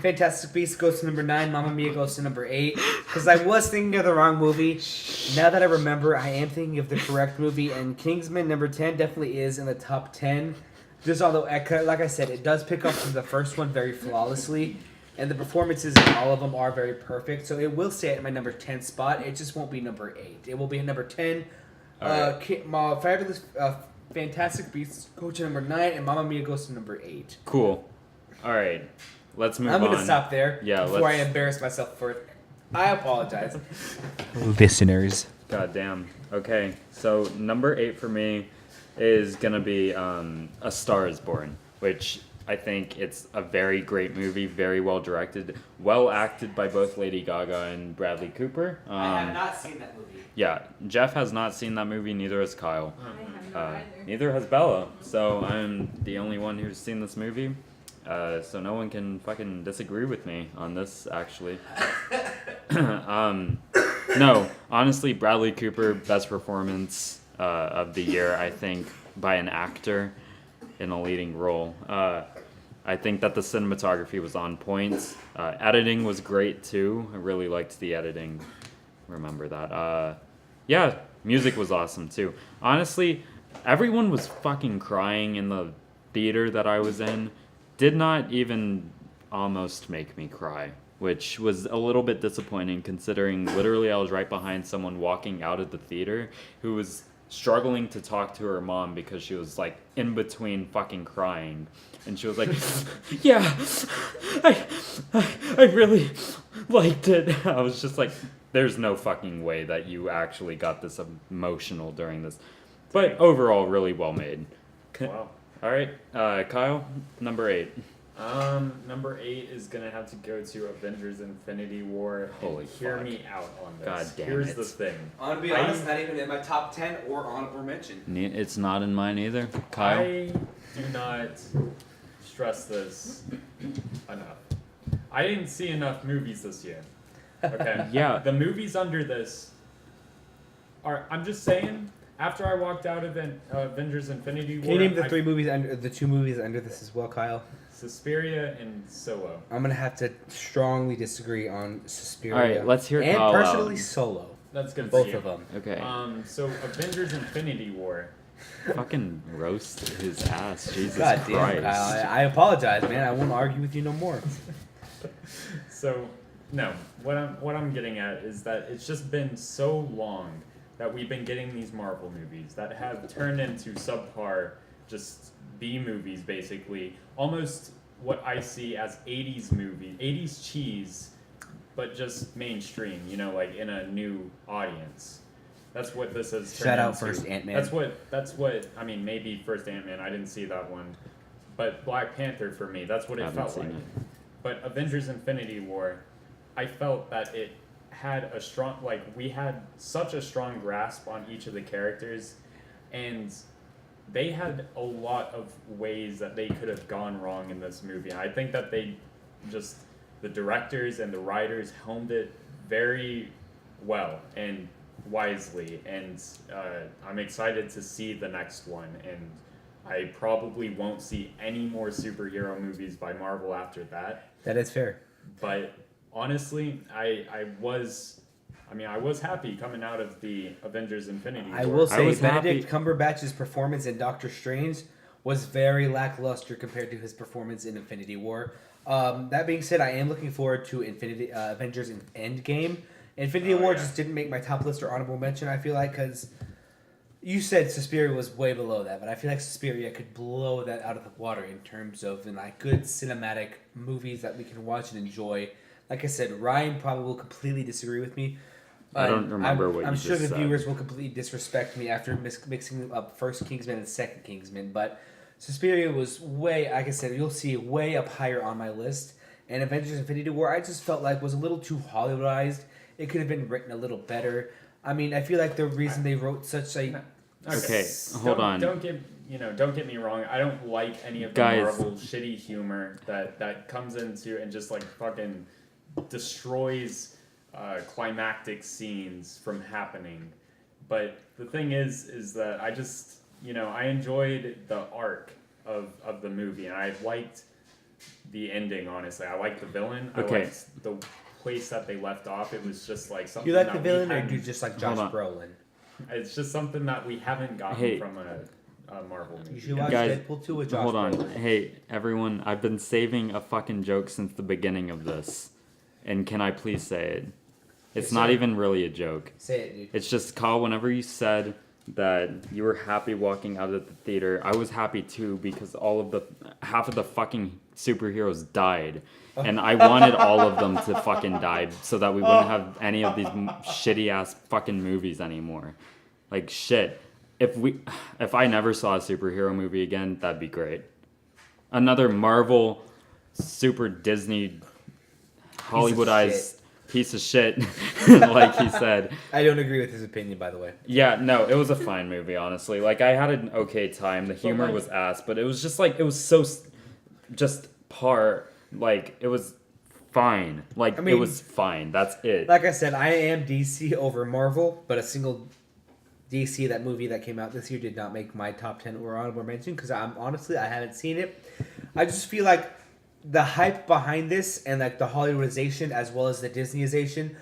[SPEAKER 2] Fantastic Beasts goes to number 9. Mamma Mia goes to number 8. Because I was thinking of the wrong movie. Now that I remember, I am thinking of the correct movie. And Kingsman number 10 definitely is in the top 10. Just although, like I said, it does pick up from the first one very flawlessly. and the performances in all of them are very perfect. So it will stay at my number 10 spot. It just won't be number 8. It will be at number 10. Fabulous, Fantastic Beasts go to number 9, and Mamma Mia goes to number 8.
[SPEAKER 1] Cool. All right, let's move on.
[SPEAKER 2] I'm gonna stop there.
[SPEAKER 1] Yeah,
[SPEAKER 2] before I
[SPEAKER 1] let's-
[SPEAKER 2] embarrass myself further. I apologize, listeners.
[SPEAKER 1] God damn. Okay, so number 8 for me is gonna be A Star Is Born, which I think it's a very great movie, very well directed, well acted by both Lady Gaga and Bradley Cooper.
[SPEAKER 2] I have not seen that movie.
[SPEAKER 1] Yeah, Jeff has not seen that movie, neither has Kyle.
[SPEAKER 4] I have not either.
[SPEAKER 1] Neither has Bella, so I'm the only one who's seen this movie. So no one can fucking disagree with me on this, actually. No, honestly, Bradley Cooper, best performance of the year, I think, by an actor in a leading role. I think that the cinematography was on point. Editing was great, too. I really liked the editing. Remember that. Yeah, music was awesome, too. Honestly, everyone was fucking crying in the theater that I was in. Did not even almost make me cry, which was a little bit disappointing considering literally I was right behind someone walking out of the theater who was struggling to talk to her mom because she was like in between fucking crying, and she was like, yeah, I really liked it. I was just like, there's no fucking way that you actually got this emotional during this, but overall really well made.
[SPEAKER 3] Wow.
[SPEAKER 1] All right, Kyle, number 8.
[SPEAKER 3] Number 8 is gonna have to go to Avengers: Infinity War. And
[SPEAKER 1] Holy
[SPEAKER 3] hear
[SPEAKER 1] fuck.
[SPEAKER 3] me out on this.
[SPEAKER 1] God damn
[SPEAKER 3] Here's
[SPEAKER 1] it.
[SPEAKER 3] the thing.
[SPEAKER 2] I'm gonna be honest, not even in my top 10 or honorable mention.
[SPEAKER 1] It's not in mine either. Kyle?
[SPEAKER 3] I do not stress this enough. I didn't see enough movies this year. Okay.
[SPEAKER 1] Yeah.
[SPEAKER 3] The movies under this are. I'm just saying. After I walked out of Avengers: Infinity War,
[SPEAKER 2] Can you name the two movies under this as well, Kyle?
[SPEAKER 3] Suspiria and Solo.
[SPEAKER 2] I'm gonna have to strongly disagree on Suspiria.
[SPEAKER 1] All right, let's hear
[SPEAKER 2] and
[SPEAKER 1] Kyle
[SPEAKER 2] personally
[SPEAKER 1] out.
[SPEAKER 2] Solo.
[SPEAKER 3] That's good.
[SPEAKER 2] Both
[SPEAKER 3] for you.
[SPEAKER 2] of them.
[SPEAKER 1] Okay.
[SPEAKER 3] So Avengers: Infinity War.
[SPEAKER 1] Fucking roast his ass. Jesus
[SPEAKER 2] God damn,
[SPEAKER 1] Christ.
[SPEAKER 2] Kyle. I apologize, man. I won't argue with you no more.
[SPEAKER 3] So no, what I'm getting at is that it's just been so long that we've been getting these Marvel movies that have turned into subpar, just B movies basically, almost what I see as 80s movie, 80s cheese, but just mainstream, like in a new audience. That's what this has turned
[SPEAKER 2] Shout out
[SPEAKER 3] into.
[SPEAKER 2] first Ant-Man.
[SPEAKER 3] That's what I mean, maybe first Ant-Man, I didn't see that one. But Black Panther for me, that's what it
[SPEAKER 1] Haven't
[SPEAKER 3] felt
[SPEAKER 1] seen
[SPEAKER 3] like.
[SPEAKER 1] it.
[SPEAKER 3] But Avengers: Infinity War, I felt that it had a strong, we had such a strong grasp on each of the characters, and they had a lot of ways that they could have gone wrong in this movie. I think that the directors and the writers honed it very well and wisely, and I'm excited to see the next one, and I probably won't see any more superhero movies by Marvel after that.
[SPEAKER 2] That is fair.
[SPEAKER 3] But honestly, I was happy coming out of the Avengers: Infinity War.
[SPEAKER 2] I will say
[SPEAKER 1] was
[SPEAKER 2] Benedict
[SPEAKER 1] happy-
[SPEAKER 2] Cumberbatch's performance in Doctor Strange was very lackluster compared to his performance in Infinity War. That being said, I am looking forward to Avengers Endgame. Infinity War just didn't make my top list or honorable mention, I feel like, because you said Suspiria was way below that, but I feel like Suspiria could blow that out of the water in terms of good cinematic movies that we can watch and enjoy. Like I said, Ryan probably will completely disagree with me.
[SPEAKER 1] I don't remember what
[SPEAKER 2] I'm
[SPEAKER 1] you
[SPEAKER 2] sure
[SPEAKER 1] just
[SPEAKER 2] the
[SPEAKER 1] said.
[SPEAKER 2] viewers will completely disrespect me after mixing up first Kingsman and second Kingsman, but Suspiria was way, like I said, you'll see way up higher on my list. And Avengers: Infinity War, I just felt like was a little too Hollywoodized. It could have been written a little better. I mean, I feel like the reason they wrote such a
[SPEAKER 1] Okay, hold on.
[SPEAKER 3] Don't get me wrong. I don't like any of the
[SPEAKER 1] Guys.
[SPEAKER 3] Marvel shitty humor that comes into and just fucking destroys climactic scenes from happening. But the thing is that I just I enjoyed the arc of the movie, and I liked the ending. Honestly, I liked the villain.
[SPEAKER 1] Okay.
[SPEAKER 3] I liked the place that they left off. It was just something.
[SPEAKER 2] You like
[SPEAKER 3] that
[SPEAKER 2] the
[SPEAKER 3] we
[SPEAKER 2] villain, or
[SPEAKER 3] hadn't-
[SPEAKER 2] do you just like Josh
[SPEAKER 1] on.
[SPEAKER 2] Brolin?
[SPEAKER 3] It's just something that we haven't gotten
[SPEAKER 1] Hey.
[SPEAKER 3] from Marvel movie.
[SPEAKER 2] You should watch
[SPEAKER 1] Guys,
[SPEAKER 2] Deadpool 2 with Josh
[SPEAKER 1] Hold on.
[SPEAKER 2] Brolin.
[SPEAKER 1] Hey, everyone, I've been saving a fucking joke since the beginning of this. And can I please say it? It's
[SPEAKER 2] Yes,
[SPEAKER 1] not
[SPEAKER 2] sir.
[SPEAKER 1] even really a joke.
[SPEAKER 2] Say it, dude.
[SPEAKER 1] It's just, Kyle, whenever you said that you were happy walking out of the theater, I was happy too because half of the fucking superheroes died. And I wanted all of them to fucking die so that we wouldn't have any of these shitty ass fucking movies anymore. Like, shit. If I never saw a superhero movie again, that'd be great. Another Marvel, super Disney, Hollywoodized piece of shit, like he said.
[SPEAKER 2] I don't agree with his opinion, by the way.
[SPEAKER 1] Yeah, no, it was a fine movie, honestly. Like, I had an okay time. The humor
[SPEAKER 2] like-
[SPEAKER 1] was ass, but it was just like, it was so just like, it was fine. Like,
[SPEAKER 2] I mean-
[SPEAKER 1] it was fine. That's it.
[SPEAKER 2] Like I said, I am DC over Marvel, but a single DC, that movie that came out this year, did not make my top 10 or honorable mention because I haven't seen it. I just feel like the hype behind this and like the Hollywoodization as well as the Disneyization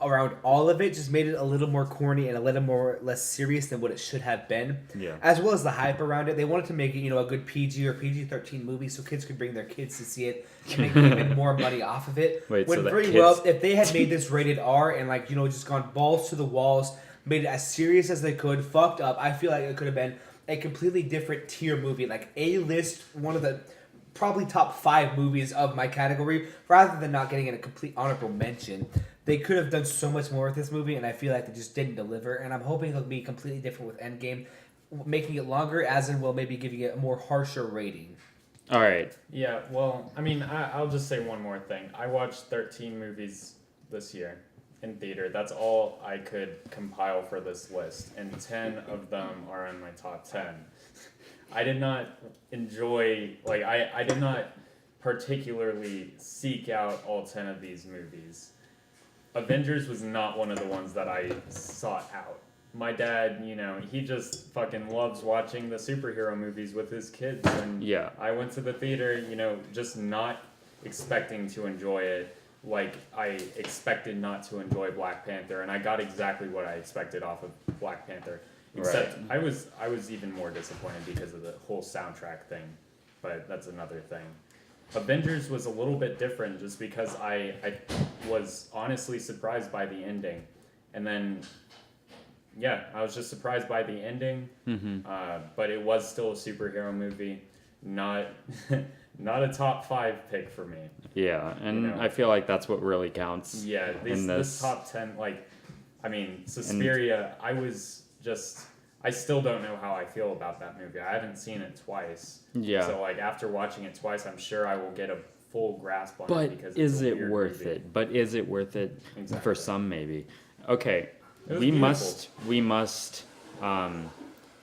[SPEAKER 2] around all of it just made it a little more corny and a little more less serious than what it should have been.
[SPEAKER 1] Yeah.
[SPEAKER 2] As well as the hype around it, they wanted to make it a good PG or PG-13 movie so kids could bring their kids to see it and make even more money off of it.
[SPEAKER 1] Wait,
[SPEAKER 2] when
[SPEAKER 1] so that
[SPEAKER 2] very
[SPEAKER 1] kids-
[SPEAKER 2] well, if they had made this rated R and just gone balls to the walls, made it as serious as they could, fucked up, I feel like it could have been a completely different tier movie, like A-list, one of the probably top 5 movies of my category, rather than not getting in a complete honorable mention. They could have done so much more with this movie, and I feel like they just didn't deliver, and I'm hoping it'll be completely different with Endgame, making it longer, as in maybe giving it a more harsher rating.
[SPEAKER 1] All right.
[SPEAKER 3] Yeah, well, I mean, I'll just say one more thing. I watched 13 movies this year in theater. That's all I could compile for this list, and 10 of them are in my top 10. I did not enjoy, I did not particularly seek out all 10 of these movies. Avengers was not one of the ones that I sought out. My dad, he just fucking loves watching the superhero movies with his kids, and
[SPEAKER 1] Yeah.
[SPEAKER 3] I went to the theater, just not expecting to enjoy it like I expected not to enjoy Black Panther, and I got exactly what I expected off of Black Panther. Except I was even more disappointed because of the whole soundtrack thing, but that's another thing. Avengers was a little bit different just because I was honestly surprised by the ending, and then I was just surprised by the ending. But it was still a superhero movie, not a top 5 pick for me.
[SPEAKER 1] Yeah, and I feel like that's what really counts.
[SPEAKER 3] Yeah, this top 10, Suspiria, I still don't know how I feel about that movie. I haven't seen it twice.
[SPEAKER 1] Yeah.
[SPEAKER 3] So after watching it twice, I'm sure I will get a full grasp on
[SPEAKER 1] But
[SPEAKER 3] it because
[SPEAKER 1] is
[SPEAKER 3] it's a
[SPEAKER 1] it
[SPEAKER 3] weird
[SPEAKER 1] worth
[SPEAKER 3] movie.
[SPEAKER 1] it? But is it worth it
[SPEAKER 3] Exactly.
[SPEAKER 1] for some? Maybe. Okay,
[SPEAKER 3] It was
[SPEAKER 1] we must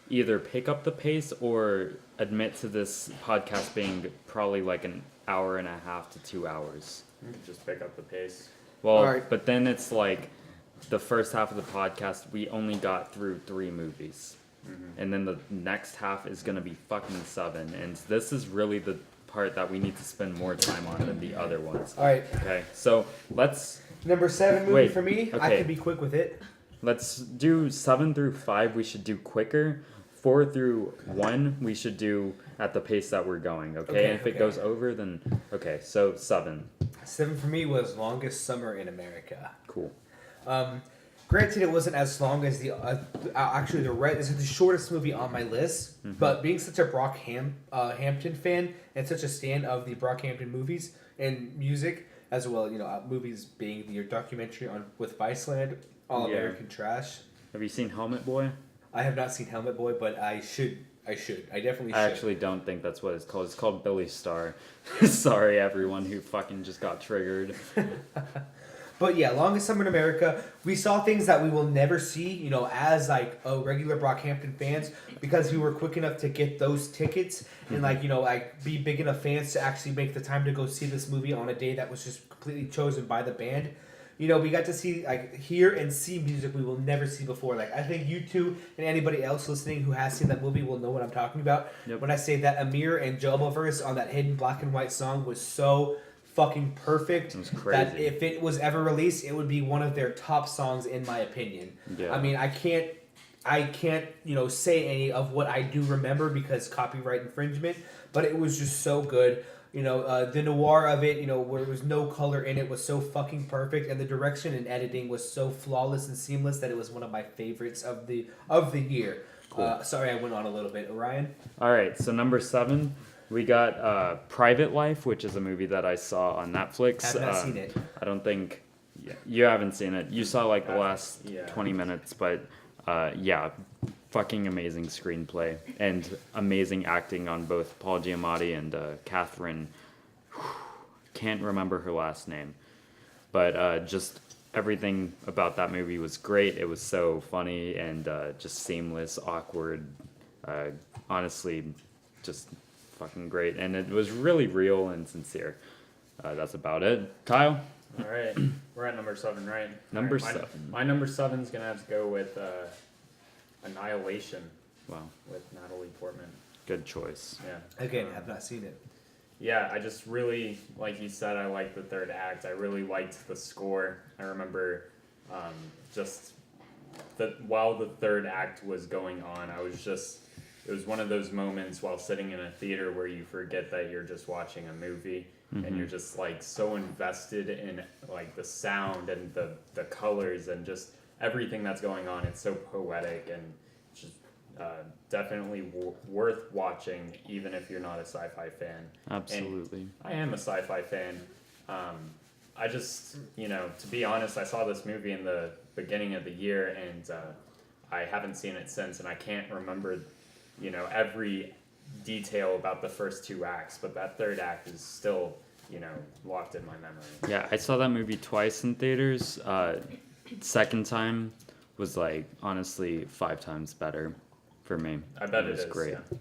[SPEAKER 1] either pick up the pace or admit to this podcast being probably like an hour and a half to 2 hours.
[SPEAKER 3] You can just pick up the pace.
[SPEAKER 1] Well,
[SPEAKER 2] Alright.
[SPEAKER 1] but then it's like the first half of the podcast we only got through 3 movies. And then the next half is going to be fucking 7, and this is really the part that we need to spend more time on than the other ones.
[SPEAKER 2] All right,
[SPEAKER 1] Okay, so let's
[SPEAKER 2] number 7 movie
[SPEAKER 1] Wait,
[SPEAKER 2] for me. I
[SPEAKER 1] okay.
[SPEAKER 2] can be quick with it.
[SPEAKER 1] do 7 through 5 we should do quicker. 4 through 1 we should do at the pace that we're going, okay?
[SPEAKER 2] Okay,
[SPEAKER 1] And if it
[SPEAKER 2] okay.
[SPEAKER 1] goes over, then okay, so 7.
[SPEAKER 2] 7 for me was Longest Summer in America.
[SPEAKER 1] Cool.
[SPEAKER 2] Granted, it wasn't as long as this is the shortest movie on my list. But being such a Hampton fan and such a stan of the Brockhampton movies and music, as well, movies being your documentary with Viceland, All
[SPEAKER 1] Yeah.
[SPEAKER 2] American Trash.
[SPEAKER 1] Have you seen Helmet Boy?
[SPEAKER 2] I have not seen Helmet Boy, but I should. I definitely should.
[SPEAKER 1] I actually don't think that's what it's called. It's called Billy Star. Sorry, everyone who fucking just got triggered.
[SPEAKER 2] But yeah, Longest Summer in America, we saw things that we will never see, as like a regular Brockhampton fans, because we were quick enough to get those tickets and be big enough fans to actually make the time to go see this movie on a day that was just completely chosen by the band. We got to see, hear and see music we will never see before. I think you two and anybody else listening who has seen that movie will know what I'm talking about.
[SPEAKER 1] Yep.
[SPEAKER 2] When I say that Amir and Jelma verse on that hidden black and white song was so fucking perfect
[SPEAKER 1] It was
[SPEAKER 2] that
[SPEAKER 1] crazy.
[SPEAKER 2] if it was ever released, it would be one of their top songs in my opinion.
[SPEAKER 1] Yeah.
[SPEAKER 2] I mean, I can't I can't, say any of what I do remember because copyright infringement, but it was just so good. The noir of it, where there was no color in it, was so fucking perfect, and the direction and editing was so flawless and seamless that it was one of my favorites of the year.
[SPEAKER 1] Cool.
[SPEAKER 2] Sorry, I went on a little bit. Orion?
[SPEAKER 1] All right, so number 7, we got Private Life, which is a movie that I saw on Netflix.
[SPEAKER 2] Have not seen it.
[SPEAKER 1] I don't think you haven't seen it. You saw like the last
[SPEAKER 3] Yeah.
[SPEAKER 1] 20 minutes, but yeah, fucking amazing screenplay and amazing acting on both Paul Giamatti and Catherine. Can't remember her last name, but just everything about that movie was great. It was so funny and just seamless, awkward. Honestly, just fucking great, and it was really real and sincere. That's about it. Kyle?
[SPEAKER 3] All right, we're at number 7, right?
[SPEAKER 1] Number
[SPEAKER 3] All right,
[SPEAKER 1] 7.
[SPEAKER 3] My number 7's gonna have to go with Annihilation
[SPEAKER 1] Wow,
[SPEAKER 3] with Natalie Portman.
[SPEAKER 1] good choice.
[SPEAKER 3] Yeah.
[SPEAKER 2] Again, have not seen it.
[SPEAKER 3] Yeah, I just really, like you said, I liked the third act. I really liked the score. I remember just while the third act was going on, it was one of those moments while sitting in a theater where you forget that you're just watching a movie and you're just like so invested in like the sound and the colors and just everything that's going on. It's so poetic and just definitely worth watching, even if you're not a sci-fi fan.
[SPEAKER 1] Absolutely.
[SPEAKER 3] And I am a sci-fi fan. I just, to be honest, I saw this movie in the beginning of the year, and I haven't seen it since, and I can't remember, every detail about the first 2 acts, but that third act is still, locked in my memory.
[SPEAKER 1] Yeah, I saw that movie twice in theaters. Second time was like honestly 5 times better for me.
[SPEAKER 3] I bet
[SPEAKER 1] it was
[SPEAKER 3] it is,
[SPEAKER 1] great.
[SPEAKER 3] yeah.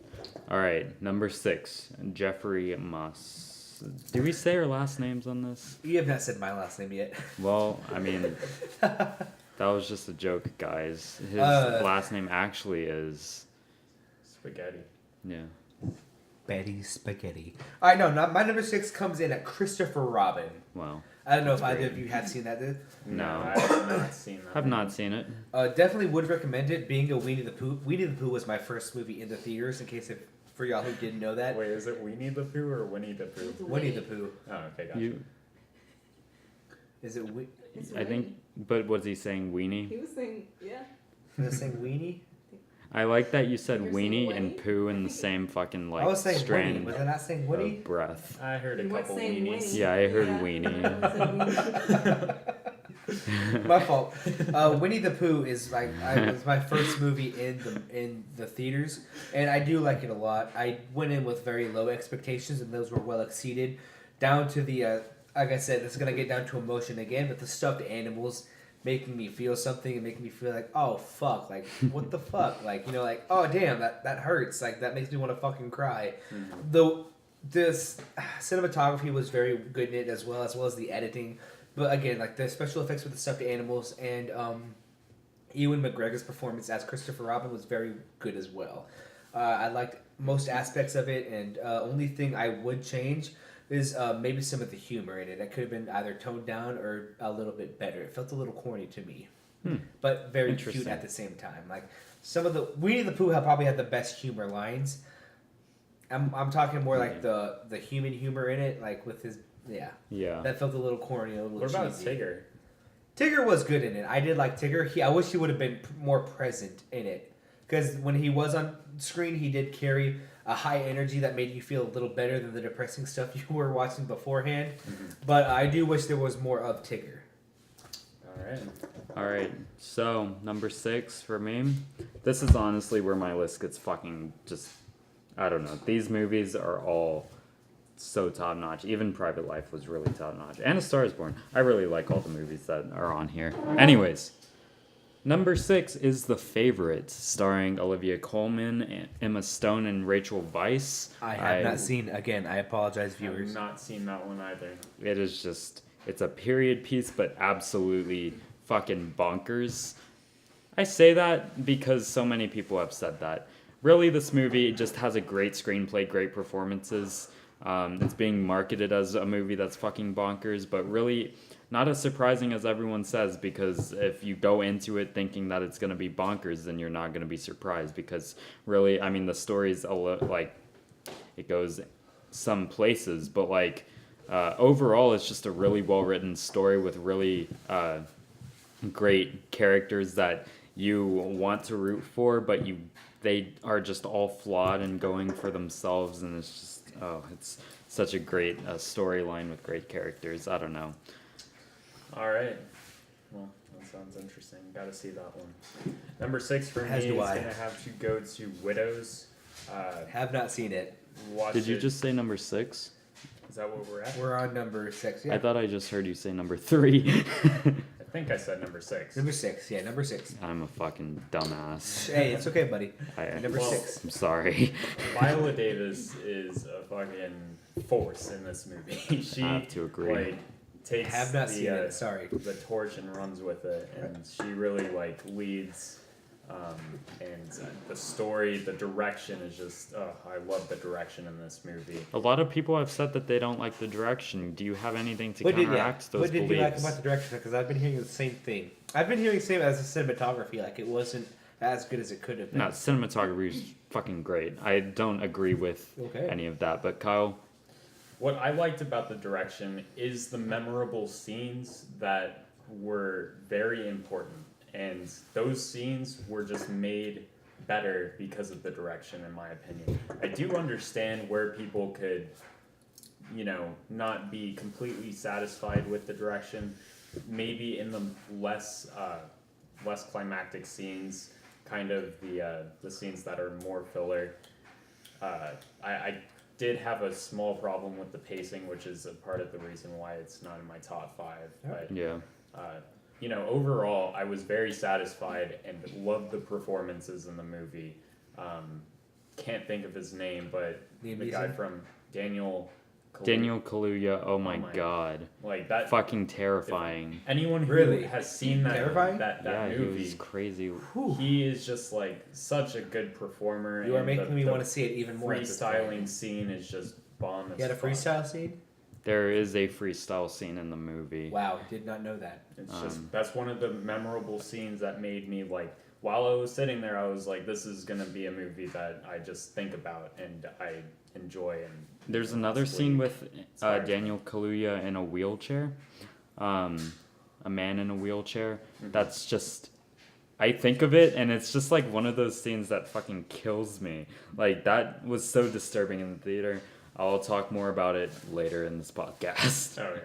[SPEAKER 1] All right, number 6, Jeffrey Moss. Did we say our last names on this?
[SPEAKER 2] You have not said my last name yet.
[SPEAKER 1] Well, I mean, that was just a joke, guys. His last name actually is,
[SPEAKER 3] Spaghetti.
[SPEAKER 1] yeah.
[SPEAKER 2] Betty Spaghetti. All right, no, my number 6 comes in at Christopher Robin.
[SPEAKER 1] Wow.
[SPEAKER 2] I don't know if either of you have seen that, dude.
[SPEAKER 1] No.
[SPEAKER 3] I have not seen that.
[SPEAKER 1] Have not seen it.
[SPEAKER 2] Definitely would recommend it. Being a Winnie the Pooh. Winnie the Pooh was my first movie in the theaters. In case for y'all who didn't know that.
[SPEAKER 3] Wait, is it Winnie the Pooh or Winnie the Pooh?
[SPEAKER 2] Winnie the Pooh.
[SPEAKER 3] Oh, okay, gotcha.
[SPEAKER 1] You,
[SPEAKER 2] Is it?
[SPEAKER 4] It's
[SPEAKER 1] I think, but was he saying weenie?
[SPEAKER 4] He was saying, yeah.
[SPEAKER 2] Was I saying Weenie?
[SPEAKER 1] I like that you said
[SPEAKER 4] You were saying
[SPEAKER 1] weenie and
[SPEAKER 4] Winnie?
[SPEAKER 1] poo in the same fucking like
[SPEAKER 2] I was saying Winnie.
[SPEAKER 1] strand
[SPEAKER 2] Was I not saying Winnie?
[SPEAKER 1] of breath.
[SPEAKER 3] I heard a
[SPEAKER 4] You weren't
[SPEAKER 3] couple
[SPEAKER 4] saying
[SPEAKER 3] weenies.
[SPEAKER 4] Winnie.
[SPEAKER 1] Yeah, I heard
[SPEAKER 4] Yeah.
[SPEAKER 1] weenie.
[SPEAKER 2] My fault. Winnie the Pooh is was my first movie in the theaters, and I do like it a lot. I went in with very low expectations, and those were well exceeded. Down to the like I said, this is gonna get down to emotion again, but the stuffed animals making me feel something and making me feel like, oh fuck, like what the fuck, like like oh damn, that hurts, like that makes me want to fucking cry. Though this cinematography was very good in it as well as the editing. But again, like the special effects with the stuffed animals and Ewan McGregor's performance as Christopher Robin was very good as well. I liked most aspects of it, and only thing I would change is maybe some of the humor in it. It could have been either toned down or a little bit better. It felt a little corny to me, but very cute
[SPEAKER 1] Interesting.
[SPEAKER 2] at the same time. Like some of the Winnie the Pooh probably had the best humor lines. I'm talking more like the human humor in it, like with his.
[SPEAKER 1] Yeah.
[SPEAKER 2] That felt a little corny, a little
[SPEAKER 3] What about
[SPEAKER 2] cheesy.
[SPEAKER 3] Tigger?
[SPEAKER 2] Tigger was good in it. I did like Tigger. I wish he would have been more present in it. Because when he was on screen, he did carry a high energy that made you feel a little better than the depressing stuff you were watching beforehand. But I do wish there was more of Tigger.
[SPEAKER 3] Alright.
[SPEAKER 1] All right. So number 6 for me. This is honestly where my list gets fucking just. I don't know. These movies are all so top notch. Even Private Life was really top notch. And A Star Is Born. I really like all the movies that are on here. Anyways, number 6 is The Favorite, starring Olivia Colman, Emma Stone, and Rachel Weisz.
[SPEAKER 2] I have not seen, again, I apologize,
[SPEAKER 3] I've
[SPEAKER 2] viewers.
[SPEAKER 3] not seen that one either.
[SPEAKER 1] It is just, it's a period piece, but absolutely fucking bonkers. I say that because so many people have said that. Really, this movie just has a great screenplay, great performances. It's being marketed as a movie that's fucking bonkers, but really, not as surprising as everyone says, because if you go into it thinking that it's gonna be bonkers, then you're not gonna be surprised, because really, I mean, the story's like, it goes some places, but like overall, it's just a really well written story with really great characters that you want to root for, but they are just all flawed and going for themselves, and it's just it's such a great storyline with great characters. I don't know.
[SPEAKER 3] All right. Well, that sounds interesting. Got to see that one. Number 6 for me
[SPEAKER 2] As
[SPEAKER 3] is
[SPEAKER 2] do I.
[SPEAKER 3] gonna have to go to Widows.
[SPEAKER 2] Have not seen it.
[SPEAKER 3] Watch
[SPEAKER 1] Did you
[SPEAKER 3] it.
[SPEAKER 1] just say number 6?
[SPEAKER 3] Is that what we're at?
[SPEAKER 2] We're on number 6. Yeah.
[SPEAKER 1] I thought I just heard you say number 3.
[SPEAKER 3] I think I said number 6.
[SPEAKER 2] Number 6. Yeah, number 6.
[SPEAKER 1] I'm a fucking dumbass.
[SPEAKER 2] Hey, it's okay, buddy. Number
[SPEAKER 3] Well,
[SPEAKER 2] 6.
[SPEAKER 1] I'm sorry.
[SPEAKER 3] Viola Davis is a fucking force in this movie. She
[SPEAKER 1] I have to agree.
[SPEAKER 3] like takes
[SPEAKER 2] Have not seen
[SPEAKER 3] the
[SPEAKER 2] it. Sorry.
[SPEAKER 3] the torch and runs with it, and she really like leads. And the story, the direction is just, I love the direction in this movie.
[SPEAKER 1] A lot of people have said that they don't like the direction. Do you have anything to
[SPEAKER 2] What did,
[SPEAKER 1] counteract those
[SPEAKER 2] what did
[SPEAKER 1] beliefs?
[SPEAKER 2] you like about the direction? Because I've been hearing the same thing. I've been hearing the same as the cinematography. Like, it wasn't as good as it could have been.
[SPEAKER 1] No, cinematography is fucking great. I don't agree with
[SPEAKER 2] Okay.
[SPEAKER 1] any of that, but Kyle,
[SPEAKER 3] What I liked about the direction is the memorable scenes that were very important. And those scenes were just made better because of the direction, in my opinion. I do understand where people could, not be completely satisfied with the direction. Maybe in the less climactic scenes, kind of the scenes that are more filler. I did have a small problem with the pacing, which is a part of the reason why it's not in my top 5. But
[SPEAKER 1] yeah.
[SPEAKER 3] overall, I was very satisfied and loved the performances in the movie. Can't think of his name, but
[SPEAKER 2] Liam
[SPEAKER 3] the guy
[SPEAKER 2] Neeson?
[SPEAKER 3] from Daniel
[SPEAKER 1] Kaluuya, oh my
[SPEAKER 3] my-
[SPEAKER 1] god.
[SPEAKER 3] like that.
[SPEAKER 1] Fucking terrifying.
[SPEAKER 3] Anyone who
[SPEAKER 2] Really?
[SPEAKER 3] has seen that
[SPEAKER 2] Terrifying?
[SPEAKER 3] that
[SPEAKER 1] Yeah, he
[SPEAKER 3] movie,
[SPEAKER 1] was crazy.
[SPEAKER 2] Whew.
[SPEAKER 3] he is just like such a good performer.
[SPEAKER 2] You are
[SPEAKER 3] and
[SPEAKER 2] making me
[SPEAKER 3] the
[SPEAKER 2] want to see it even more. at this point.
[SPEAKER 3] freestyling scene is just bomb.
[SPEAKER 2] You had a
[SPEAKER 3] as fuck.
[SPEAKER 2] freestyle scene?
[SPEAKER 1] There is a freestyle scene in the movie.
[SPEAKER 2] Wow, did not know that.
[SPEAKER 3] It's just that's one of the memorable scenes that made me like. While I was sitting there, I was like, "This is gonna be a movie that I just think about and I enjoy." And
[SPEAKER 1] There's another
[SPEAKER 3] possibly
[SPEAKER 1] scene with
[SPEAKER 3] inspires me.
[SPEAKER 1] Daniel Kaluuya in a wheelchair, a man in a wheelchair.
[SPEAKER 3] Mhm.
[SPEAKER 1] That's just, I think of it and it's just like one of those scenes that fucking kills me. Like that was so disturbing in the theater. I'll talk more about it later in this podcast.
[SPEAKER 3] Oh yeah.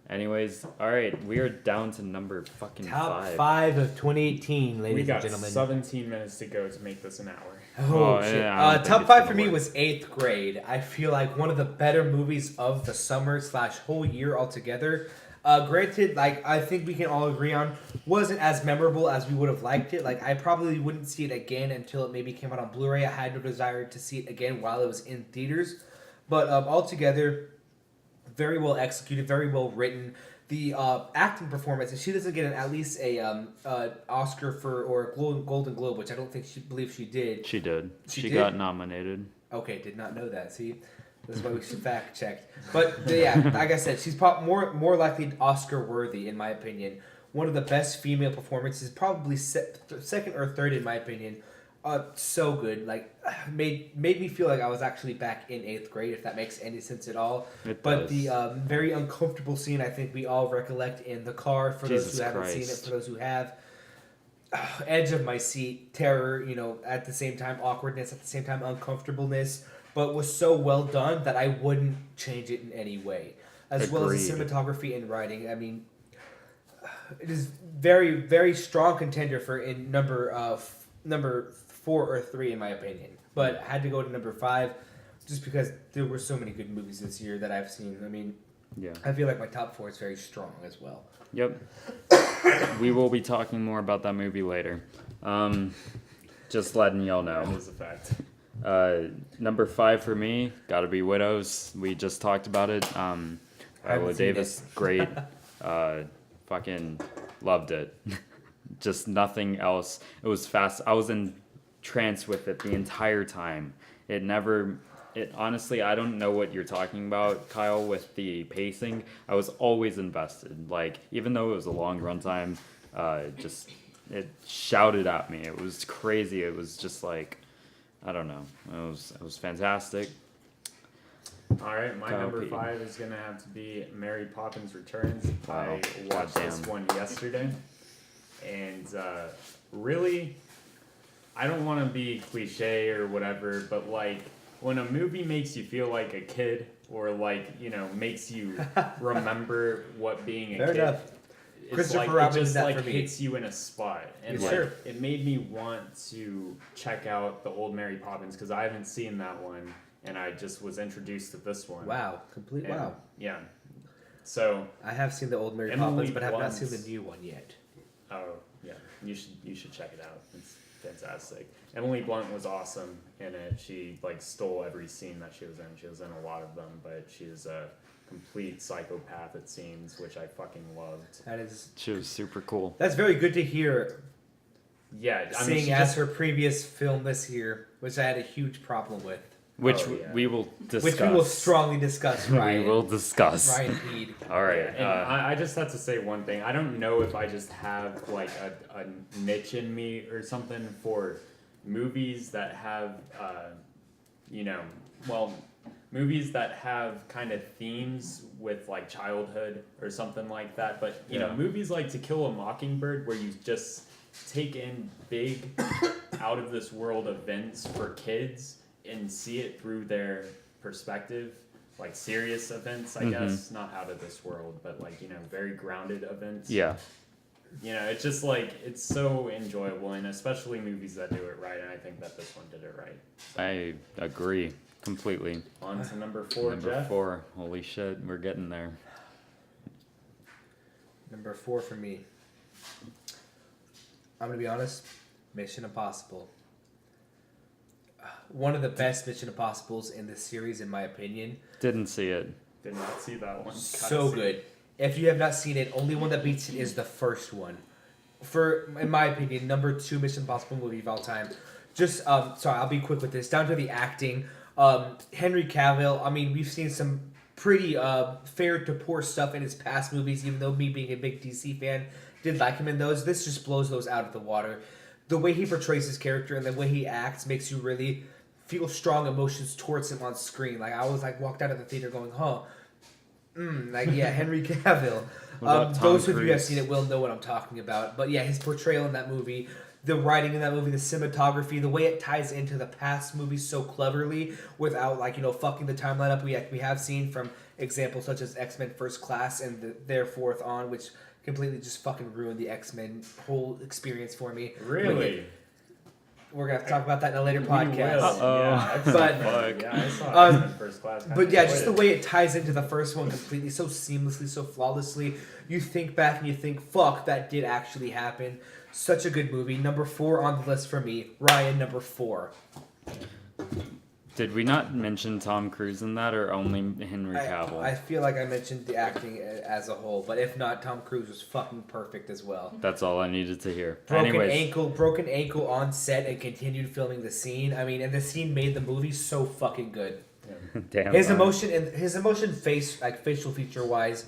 [SPEAKER 1] Anyways, all right, we are down to number fucking
[SPEAKER 2] Top
[SPEAKER 1] 5.
[SPEAKER 2] 5 of 2018, ladies
[SPEAKER 3] We
[SPEAKER 2] and
[SPEAKER 3] got
[SPEAKER 2] gentlemen.
[SPEAKER 3] 17 minutes to go to make this an hour.
[SPEAKER 2] Oh,
[SPEAKER 1] Oh,
[SPEAKER 2] shit.
[SPEAKER 1] yeah, I don't think
[SPEAKER 2] Top
[SPEAKER 1] it's
[SPEAKER 2] 5
[SPEAKER 1] gonna
[SPEAKER 2] for me
[SPEAKER 1] work.
[SPEAKER 2] was 8th grade. I feel like one of the better movies of the summer / whole year altogether. Granted, like I think we can all agree on, wasn't as memorable as we would have liked it. Like I probably wouldn't see it again until it maybe came out on Blu-ray. I had no desire to see it again while it was in theaters. But altogether, very well executed, very well written. The acting performance, and she doesn't get at least a Oscar or a Golden Globe, which I don't think she believes she did.
[SPEAKER 1] She did.
[SPEAKER 2] She
[SPEAKER 1] She
[SPEAKER 2] did?
[SPEAKER 1] got nominated.
[SPEAKER 2] Okay, did not know that. See, this is why we should fact check. But yeah, like I said, she's more likely Oscar worthy in my opinion. One of the best female performances, probably second or third in my opinion. So good, like made me feel like I was actually back in 8th grade, if that makes any sense at all.
[SPEAKER 1] It
[SPEAKER 2] But
[SPEAKER 1] does.
[SPEAKER 2] the very uncomfortable scene, I think we all recollect in the car. For those
[SPEAKER 1] Jesus
[SPEAKER 2] who haven't seen it,
[SPEAKER 1] Christ.
[SPEAKER 2] for those who have, edge of my seat, terror. At the same time, awkwardness. At the same time, uncomfortableness. But was so well done that I wouldn't change it in any way. As well as the
[SPEAKER 1] Agreed.
[SPEAKER 2] cinematography and writing. I mean, it is very, very strong contender for in number 4 or 3 in my opinion. But I had to go to number 5 just because there were so many good movies this year that I've seen. I mean,
[SPEAKER 1] Yeah.
[SPEAKER 2] I feel like my top 4 is very strong as well.
[SPEAKER 1] Yep. We will be talking more about that movie later. Just letting y'all
[SPEAKER 3] That
[SPEAKER 1] know.
[SPEAKER 3] is a fact.
[SPEAKER 1] Number 5 for me, gotta be Widows. We just talked about it.
[SPEAKER 2] haven't
[SPEAKER 1] Viola
[SPEAKER 2] seen
[SPEAKER 1] Davis, great. Fucking loved it. Just nothing else. It was fast. I was in trance with it the entire time. It never honestly, I don't know what you're talking about, Kyle, with the pacing. I was always invested. Like, even though it was a long runtime, it shouted at me. It was crazy. It was just like, I don't know. It was fantastic.
[SPEAKER 3] All right, my
[SPEAKER 1] Kyle
[SPEAKER 3] number
[SPEAKER 1] Pete.
[SPEAKER 3] 5 is gonna have to be Mary Poppins Returns.
[SPEAKER 1] Wow.
[SPEAKER 3] I watched this
[SPEAKER 1] Goddamn.
[SPEAKER 3] one yesterday, and really, I don't want to be cliche or whatever, but like when a movie makes you feel like a kid, or like makes you remember what being a
[SPEAKER 2] Fair
[SPEAKER 3] kid.
[SPEAKER 2] enough.
[SPEAKER 3] It's
[SPEAKER 2] Christopher
[SPEAKER 3] like
[SPEAKER 2] Robin
[SPEAKER 3] it
[SPEAKER 2] did
[SPEAKER 3] just
[SPEAKER 2] that
[SPEAKER 3] like
[SPEAKER 2] for me.
[SPEAKER 3] hits you in a spot, and
[SPEAKER 2] Yes,
[SPEAKER 3] like
[SPEAKER 2] sir.
[SPEAKER 3] it made me want to check out the old Mary Poppins because I haven't seen that one, and I just was introduced to this one.
[SPEAKER 2] Wow, complete
[SPEAKER 3] And,
[SPEAKER 2] wow.
[SPEAKER 3] Yeah. So,
[SPEAKER 2] I have seen the old Mary
[SPEAKER 3] Emily
[SPEAKER 2] Poppins, but I have not
[SPEAKER 3] Blunt's-
[SPEAKER 2] seen the new one yet.
[SPEAKER 3] oh yeah, you should check it out. It's fantastic. Emily Blunt was awesome in it. She like stole every scene that she was in. She was in a lot of them, but she's a complete psychopath it seems, which I fucking loved.
[SPEAKER 1] She was super cool.
[SPEAKER 2] That's very good to hear.
[SPEAKER 3] Yeah, I mean,
[SPEAKER 2] Seeing
[SPEAKER 3] she
[SPEAKER 2] as
[SPEAKER 3] just,
[SPEAKER 2] her previous film this year, which I had a huge problem with,
[SPEAKER 1] Which
[SPEAKER 3] Oh, yeah.
[SPEAKER 1] we will discuss.
[SPEAKER 2] which we will strongly discuss. Ryan,
[SPEAKER 1] We will discuss.
[SPEAKER 2] Ryan Heed.
[SPEAKER 1] All right.
[SPEAKER 3] and I just have to say one thing. I don't know if I just have like a niche in me or something for movies that have, movies that have kind of themes with like childhood or something like that. But you know,
[SPEAKER 1] Yeah.
[SPEAKER 3] movies like To Kill a Mockingbird, where you just take in big, out of this world events for kids and see it through their perspective. Like serious events, I guess, not out of this world, but like very grounded events.
[SPEAKER 1] Yeah.
[SPEAKER 3] It's just like it's so enjoyable, and especially movies that do it right. And I think that this one did it right.
[SPEAKER 1] I agree completely.
[SPEAKER 3] On to number 4,
[SPEAKER 1] Number
[SPEAKER 3] Jeff.
[SPEAKER 1] 4. Holy shit, we're getting there.
[SPEAKER 2] Number 4 for me. I'm gonna be honest. Mission Impossible. One of the best Mission Impossibles in this series, in my opinion.
[SPEAKER 1] Didn't see it.
[SPEAKER 3] Did not see that one. Gotta
[SPEAKER 2] So
[SPEAKER 3] see
[SPEAKER 2] good.
[SPEAKER 3] it.
[SPEAKER 2] If you have not seen it, only one that beats it is the first one. In my opinion, number 2 Mission Impossible movie of all time. Just sorry, I'll be quick with this. Down to the acting. Henry Cavill. I mean, we've seen some pretty fair to poor stuff in his past movies. Even though me being a big DC fan, did like him in those. This just blows those out of the water. The way he portrays his character and the way he acts makes you really feel strong emotions towards him on screen. Like I was like walked out of the theater going, huh. Henry Cavill.
[SPEAKER 1] What about Tom
[SPEAKER 2] Those of you who have
[SPEAKER 1] Cruise?
[SPEAKER 2] seen it will know what I'm talking about. But yeah, his portrayal in that movie, the writing in that movie, the cinematography, the way it ties into the past movies so cleverly without fucking the timeline up. We have seen from examples such as X-Men First Class and thereforth on, which completely just fucking ruined the X-Men whole experience for me.
[SPEAKER 3] Really?
[SPEAKER 2] We're gonna have to talk about that in a later
[SPEAKER 3] We
[SPEAKER 2] podcast.
[SPEAKER 3] will.
[SPEAKER 1] Uh-oh.
[SPEAKER 3] Yeah, I've seen
[SPEAKER 2] But-
[SPEAKER 3] it. Yeah, I saw it in First Class.
[SPEAKER 2] But yeah, just the way it ties into the first one completely, so seamlessly, so flawlessly. You think back and you think, fuck, that did actually happen. Such a good movie. Number 4 on the list for me. Ryan, number 4.
[SPEAKER 1] Did we not mention Tom Cruise in that, or only Henry Cavill?
[SPEAKER 2] I feel like I mentioned the acting as a whole, but if not, Tom Cruise was fucking perfect as well.
[SPEAKER 1] That's all I needed to hear.
[SPEAKER 2] Broken ankle on set and continued filming the scene. I mean, and the scene made the movie so fucking good.
[SPEAKER 1] Damn.
[SPEAKER 2] His
[SPEAKER 1] Ryan.
[SPEAKER 2] emotion facial feature wise,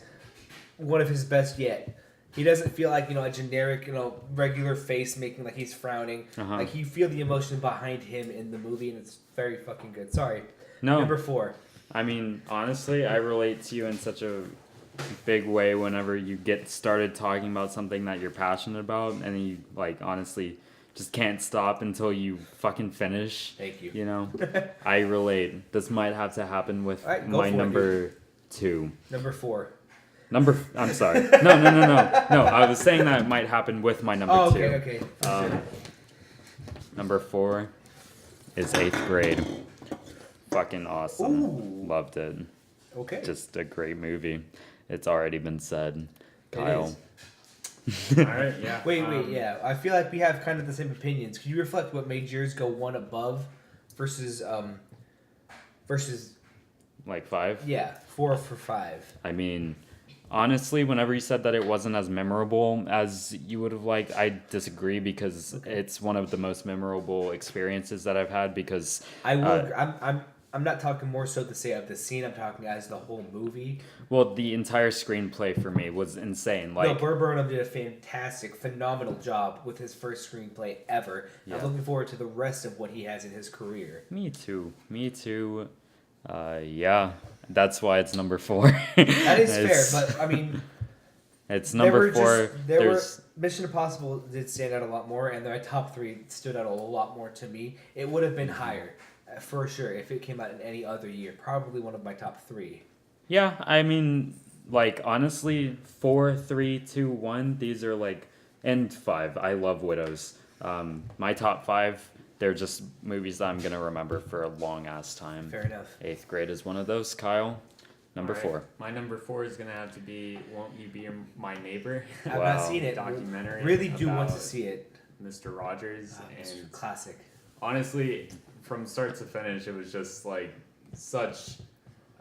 [SPEAKER 2] one of his best yet. He doesn't feel like a generic regular face making like he's frowning.
[SPEAKER 1] Uh-huh.
[SPEAKER 2] Like you feel the emotion behind him in the movie, and it's very fucking good. Sorry.
[SPEAKER 1] No.
[SPEAKER 2] Number 4.
[SPEAKER 1] I mean, honestly, I relate to you in such a big way whenever you get started talking about something that you're passionate about, and you honestly just can't stop until you fucking finish.
[SPEAKER 2] Thank you.
[SPEAKER 1] I relate. This might have to happen with
[SPEAKER 2] All right, go
[SPEAKER 1] my
[SPEAKER 2] for it,
[SPEAKER 1] number 2.
[SPEAKER 2] Number 4.
[SPEAKER 1] I'm sorry. No. I was saying that it might happen with my number 2.
[SPEAKER 2] Oh, okay.
[SPEAKER 1] Number 4 is 8th Grade. Fucking awesome.
[SPEAKER 2] Ooh.
[SPEAKER 1] Loved it.
[SPEAKER 2] Okay.
[SPEAKER 1] Just a great movie. It's already been said. Kyle.
[SPEAKER 3] All right, yeah.
[SPEAKER 2] Wait, yeah. I feel like we have kind of the same opinions. Can you reflect what made yours go one above versus
[SPEAKER 1] Like 5?
[SPEAKER 2] 4 for 5?
[SPEAKER 1] I mean, honestly, whenever you said that it wasn't as memorable as you would have liked, I disagree because it's one of the most memorable experiences that I've had because
[SPEAKER 2] I will. I'm not talking more so to say of the scene. I'm talking as the whole movie.
[SPEAKER 1] Well, the entire screenplay for me was insane.
[SPEAKER 2] No,
[SPEAKER 1] Like,
[SPEAKER 2] Burr Burnham did a fantastic, phenomenal job with his first screenplay ever.
[SPEAKER 1] Yeah.
[SPEAKER 2] I'm looking forward to the rest of what he has in his career.
[SPEAKER 1] me too. Me too. Yeah, that's why it's number 4.
[SPEAKER 2] That is
[SPEAKER 1] It's-
[SPEAKER 2] fair, but I mean,
[SPEAKER 1] It's
[SPEAKER 2] there
[SPEAKER 1] number
[SPEAKER 2] were
[SPEAKER 1] 4.
[SPEAKER 2] there were
[SPEAKER 1] There's
[SPEAKER 2] Mission Impossible did stand out a lot more, and my top 3 stood out a lot more to me. It would have been higher, for sure, if it came out in any other year. Probably one of my top 3.
[SPEAKER 1] Yeah, I mean, like, honestly, 4, 3, 2, 1, these are like, and 5. I love Widows. My top 5, they're just movies that I'm gonna remember for a long ass time.
[SPEAKER 2] Fair enough.
[SPEAKER 1] 8th grade is one of those. Kyle, number
[SPEAKER 3] Alright,
[SPEAKER 1] 4.
[SPEAKER 3] My number 4 is gonna have to be "Won't You Be My Neighbor?"
[SPEAKER 2] I've
[SPEAKER 1] Wow.
[SPEAKER 2] not seen it.
[SPEAKER 3] Documentary.
[SPEAKER 2] Really do want to
[SPEAKER 3] about
[SPEAKER 2] see it.
[SPEAKER 3] Mr. Rogers,
[SPEAKER 2] It's
[SPEAKER 3] and
[SPEAKER 2] classic.
[SPEAKER 3] honestly, from start to finish, it was just like such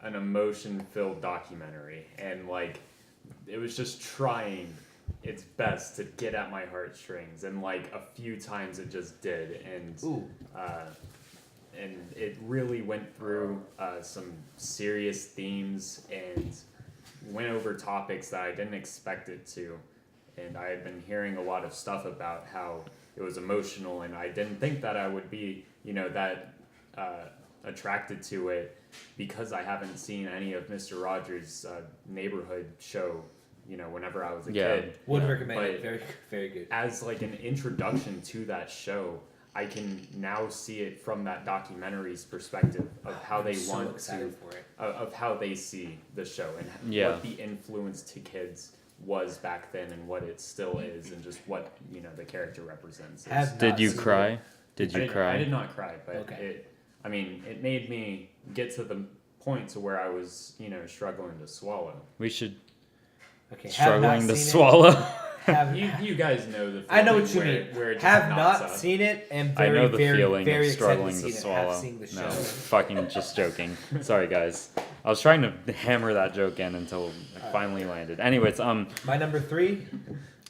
[SPEAKER 3] an emotion-filled documentary, and like it was just trying its best to get at my heartstrings, and like a few times it just did,
[SPEAKER 2] Ooh.
[SPEAKER 3] and it really went through some serious themes and went over topics that I didn't expect it to. And I had been hearing a lot of stuff about how it was emotional, and I didn't think that I would be, that attracted to it, because I haven't seen any of Mr. Rogers' Neighborhood show, whenever I was a
[SPEAKER 1] Yeah.
[SPEAKER 3] kid.
[SPEAKER 2] Would
[SPEAKER 1] Yeah.
[SPEAKER 2] recommend it.
[SPEAKER 3] But-
[SPEAKER 2] Very, very good.
[SPEAKER 3] As like an introduction to that show, I can now see it from that documentary's perspective of how they
[SPEAKER 2] I'm so
[SPEAKER 3] want
[SPEAKER 2] excited
[SPEAKER 3] to,
[SPEAKER 2] for it.
[SPEAKER 3] of how they see the show, and
[SPEAKER 1] Yeah.
[SPEAKER 3] what the influence to kids was back then, and what it still is, and just what the character represents.
[SPEAKER 2] Have
[SPEAKER 1] Did
[SPEAKER 2] not
[SPEAKER 1] you
[SPEAKER 2] seen
[SPEAKER 1] cry?
[SPEAKER 2] it.
[SPEAKER 1] Did you
[SPEAKER 3] I
[SPEAKER 1] cry?
[SPEAKER 3] did not cry, but
[SPEAKER 2] Okay.
[SPEAKER 3] it made me get to the point to where I was, struggling to swallow.
[SPEAKER 1] We should
[SPEAKER 2] Okay, have
[SPEAKER 1] struggling
[SPEAKER 2] not
[SPEAKER 1] to
[SPEAKER 2] seen
[SPEAKER 1] swallow.
[SPEAKER 2] It. Have,
[SPEAKER 3] You guys know the
[SPEAKER 2] I know
[SPEAKER 3] feeling
[SPEAKER 2] what you
[SPEAKER 3] where,
[SPEAKER 2] mean.
[SPEAKER 3] where it just
[SPEAKER 2] have
[SPEAKER 3] knocks
[SPEAKER 2] not
[SPEAKER 3] up.
[SPEAKER 2] seen it, and
[SPEAKER 1] I
[SPEAKER 2] very,
[SPEAKER 1] know the
[SPEAKER 2] very,
[SPEAKER 1] feeling
[SPEAKER 2] very
[SPEAKER 1] of
[SPEAKER 2] excited
[SPEAKER 1] struggling
[SPEAKER 2] to
[SPEAKER 1] to
[SPEAKER 2] see
[SPEAKER 1] swallow.
[SPEAKER 2] It. Have seen the show.
[SPEAKER 1] No, fucking just joking. Sorry, guys. I was trying to hammer that joke in until it finally landed. Anyways,
[SPEAKER 2] My number 3.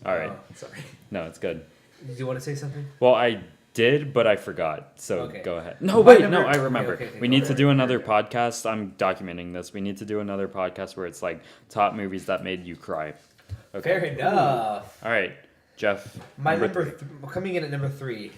[SPEAKER 1] all right.
[SPEAKER 3] Sorry.
[SPEAKER 1] No, it's good.
[SPEAKER 2] Do you want to say something?
[SPEAKER 1] Well, I did, but I forgot. So
[SPEAKER 2] Okay.
[SPEAKER 1] go ahead. No,
[SPEAKER 2] My
[SPEAKER 1] wait,
[SPEAKER 2] number-
[SPEAKER 1] no, I
[SPEAKER 2] okay,
[SPEAKER 1] remember.
[SPEAKER 2] okay,
[SPEAKER 1] We
[SPEAKER 2] go
[SPEAKER 1] need to
[SPEAKER 2] ahead.
[SPEAKER 1] do another podcast. I'm documenting this. We need to do another podcast where it's like top movies that made you cry. Okay.
[SPEAKER 2] Fair enough.
[SPEAKER 1] All right, Jeff.
[SPEAKER 2] My
[SPEAKER 1] three.
[SPEAKER 2] coming in at number 3.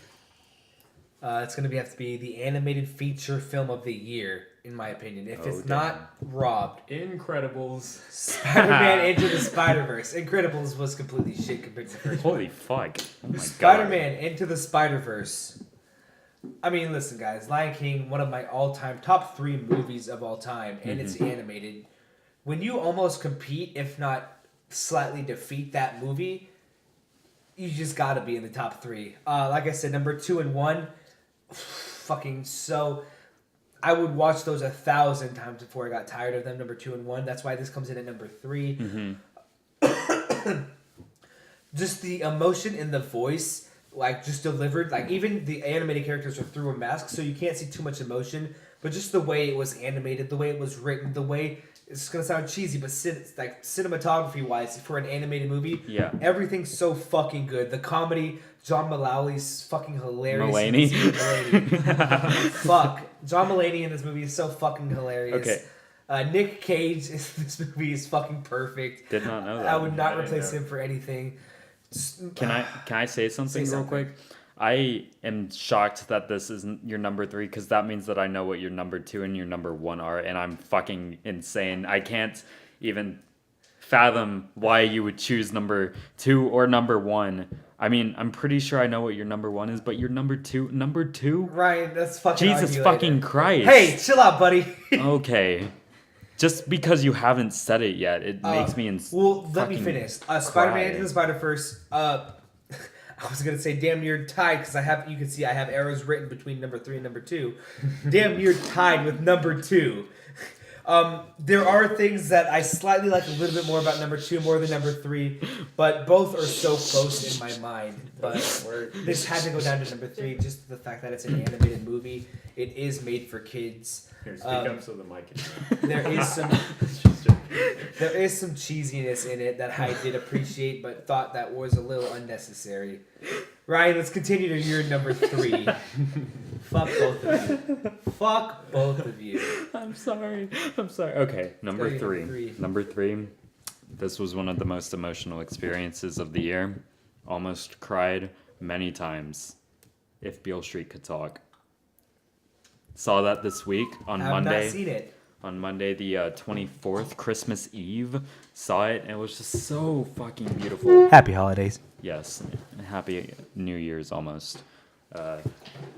[SPEAKER 2] It's gonna have to be the animated feature film of the year, in my opinion. If
[SPEAKER 1] Oh,
[SPEAKER 2] it's
[SPEAKER 1] damn.
[SPEAKER 2] not robbed,
[SPEAKER 3] Incredibles.
[SPEAKER 2] Spider-Man Into the Spider-Verse. Incredibles was completely shit compared to the first one.
[SPEAKER 1] Holy fuck! Oh my god.
[SPEAKER 2] Spider-Man Into the Spider-Verse. I mean, listen, guys. Lion King, one of my all-time top 3 movies of all time, and it's animated. When you almost compete, if not slightly defeat that movie, you just gotta be in the top 3. Like I said, number 2 and 1, fucking so. I would watch those 1,000 times before I got tired of them. Number 2 and 1. That's why this comes in at number 3. Just the emotion in the voice, like just delivered, like even the animated characters are through a mask, so you can't see too much emotion. But just the way it was animated, the way it was written, the way it's gonna sound cheesy, but like cinematography wise for an animated movie,
[SPEAKER 1] Yeah.
[SPEAKER 2] everything's so fucking good. The comedy, John Mulaney's fucking hilarious. in
[SPEAKER 1] Mulaney?
[SPEAKER 2] this movie. Mulaney. Fuck, John Mulaney in this movie is so fucking hilarious.
[SPEAKER 1] Okay.
[SPEAKER 2] Nick Cage in this movie is fucking perfect.
[SPEAKER 1] Did not know that.
[SPEAKER 2] I would not
[SPEAKER 3] I didn't
[SPEAKER 2] replace
[SPEAKER 3] know.
[SPEAKER 2] him for anything.
[SPEAKER 1] Can I say something real
[SPEAKER 2] something.
[SPEAKER 1] quick? I am shocked that this isn't your number 3 because that means that I know what your number 2 and your number 1 are, and I'm fucking insane. I can't even fathom why you would choose number 2 or number 1. I mean, I'm pretty sure I know what your number 1 is, but your number 2,
[SPEAKER 2] Ryan, that's fucking.
[SPEAKER 1] Jesus
[SPEAKER 2] argue
[SPEAKER 1] fucking
[SPEAKER 2] later.
[SPEAKER 1] Christ.
[SPEAKER 2] Hey, chill out, buddy.
[SPEAKER 1] Okay. Just because you haven't said it yet, it makes me
[SPEAKER 2] Well, let me
[SPEAKER 1] fucking
[SPEAKER 2] finish. Spider-Man
[SPEAKER 1] cry.
[SPEAKER 2] Into the Spider-Verse. I was gonna say damn near tied because you can see I have arrows written between number 3 and number 2. Damn near tied with number 2. There are things that I slightly like a little bit more about number 2 more than number 3, but both are so close in my mind. But this had to go down to number 3, just the fact that it's an animated movie. It is made for kids.
[SPEAKER 3] Here, speak
[SPEAKER 2] Um,
[SPEAKER 3] up so the mic is.
[SPEAKER 2] There is some
[SPEAKER 3] Just joking.
[SPEAKER 2] there is some cheesiness in it that I did appreciate, but thought that was a little unnecessary. Ryan, let's continue to your number 3. Fuck both of you. Fuck both of you.
[SPEAKER 1] I'm sorry. Okay, number
[SPEAKER 2] Tell you
[SPEAKER 1] three.
[SPEAKER 2] number 3.
[SPEAKER 1] Number 3. This was one of the most emotional experiences of the year. Almost cried many times. If Beale Street Could Talk. Saw that this week on
[SPEAKER 2] I've
[SPEAKER 1] Monday.
[SPEAKER 2] not seen it.
[SPEAKER 1] On Monday, the 24th, Christmas Eve. Saw it, and it was just so fucking beautiful.
[SPEAKER 2] Happy holidays.
[SPEAKER 1] Yes, happy New Year's almost.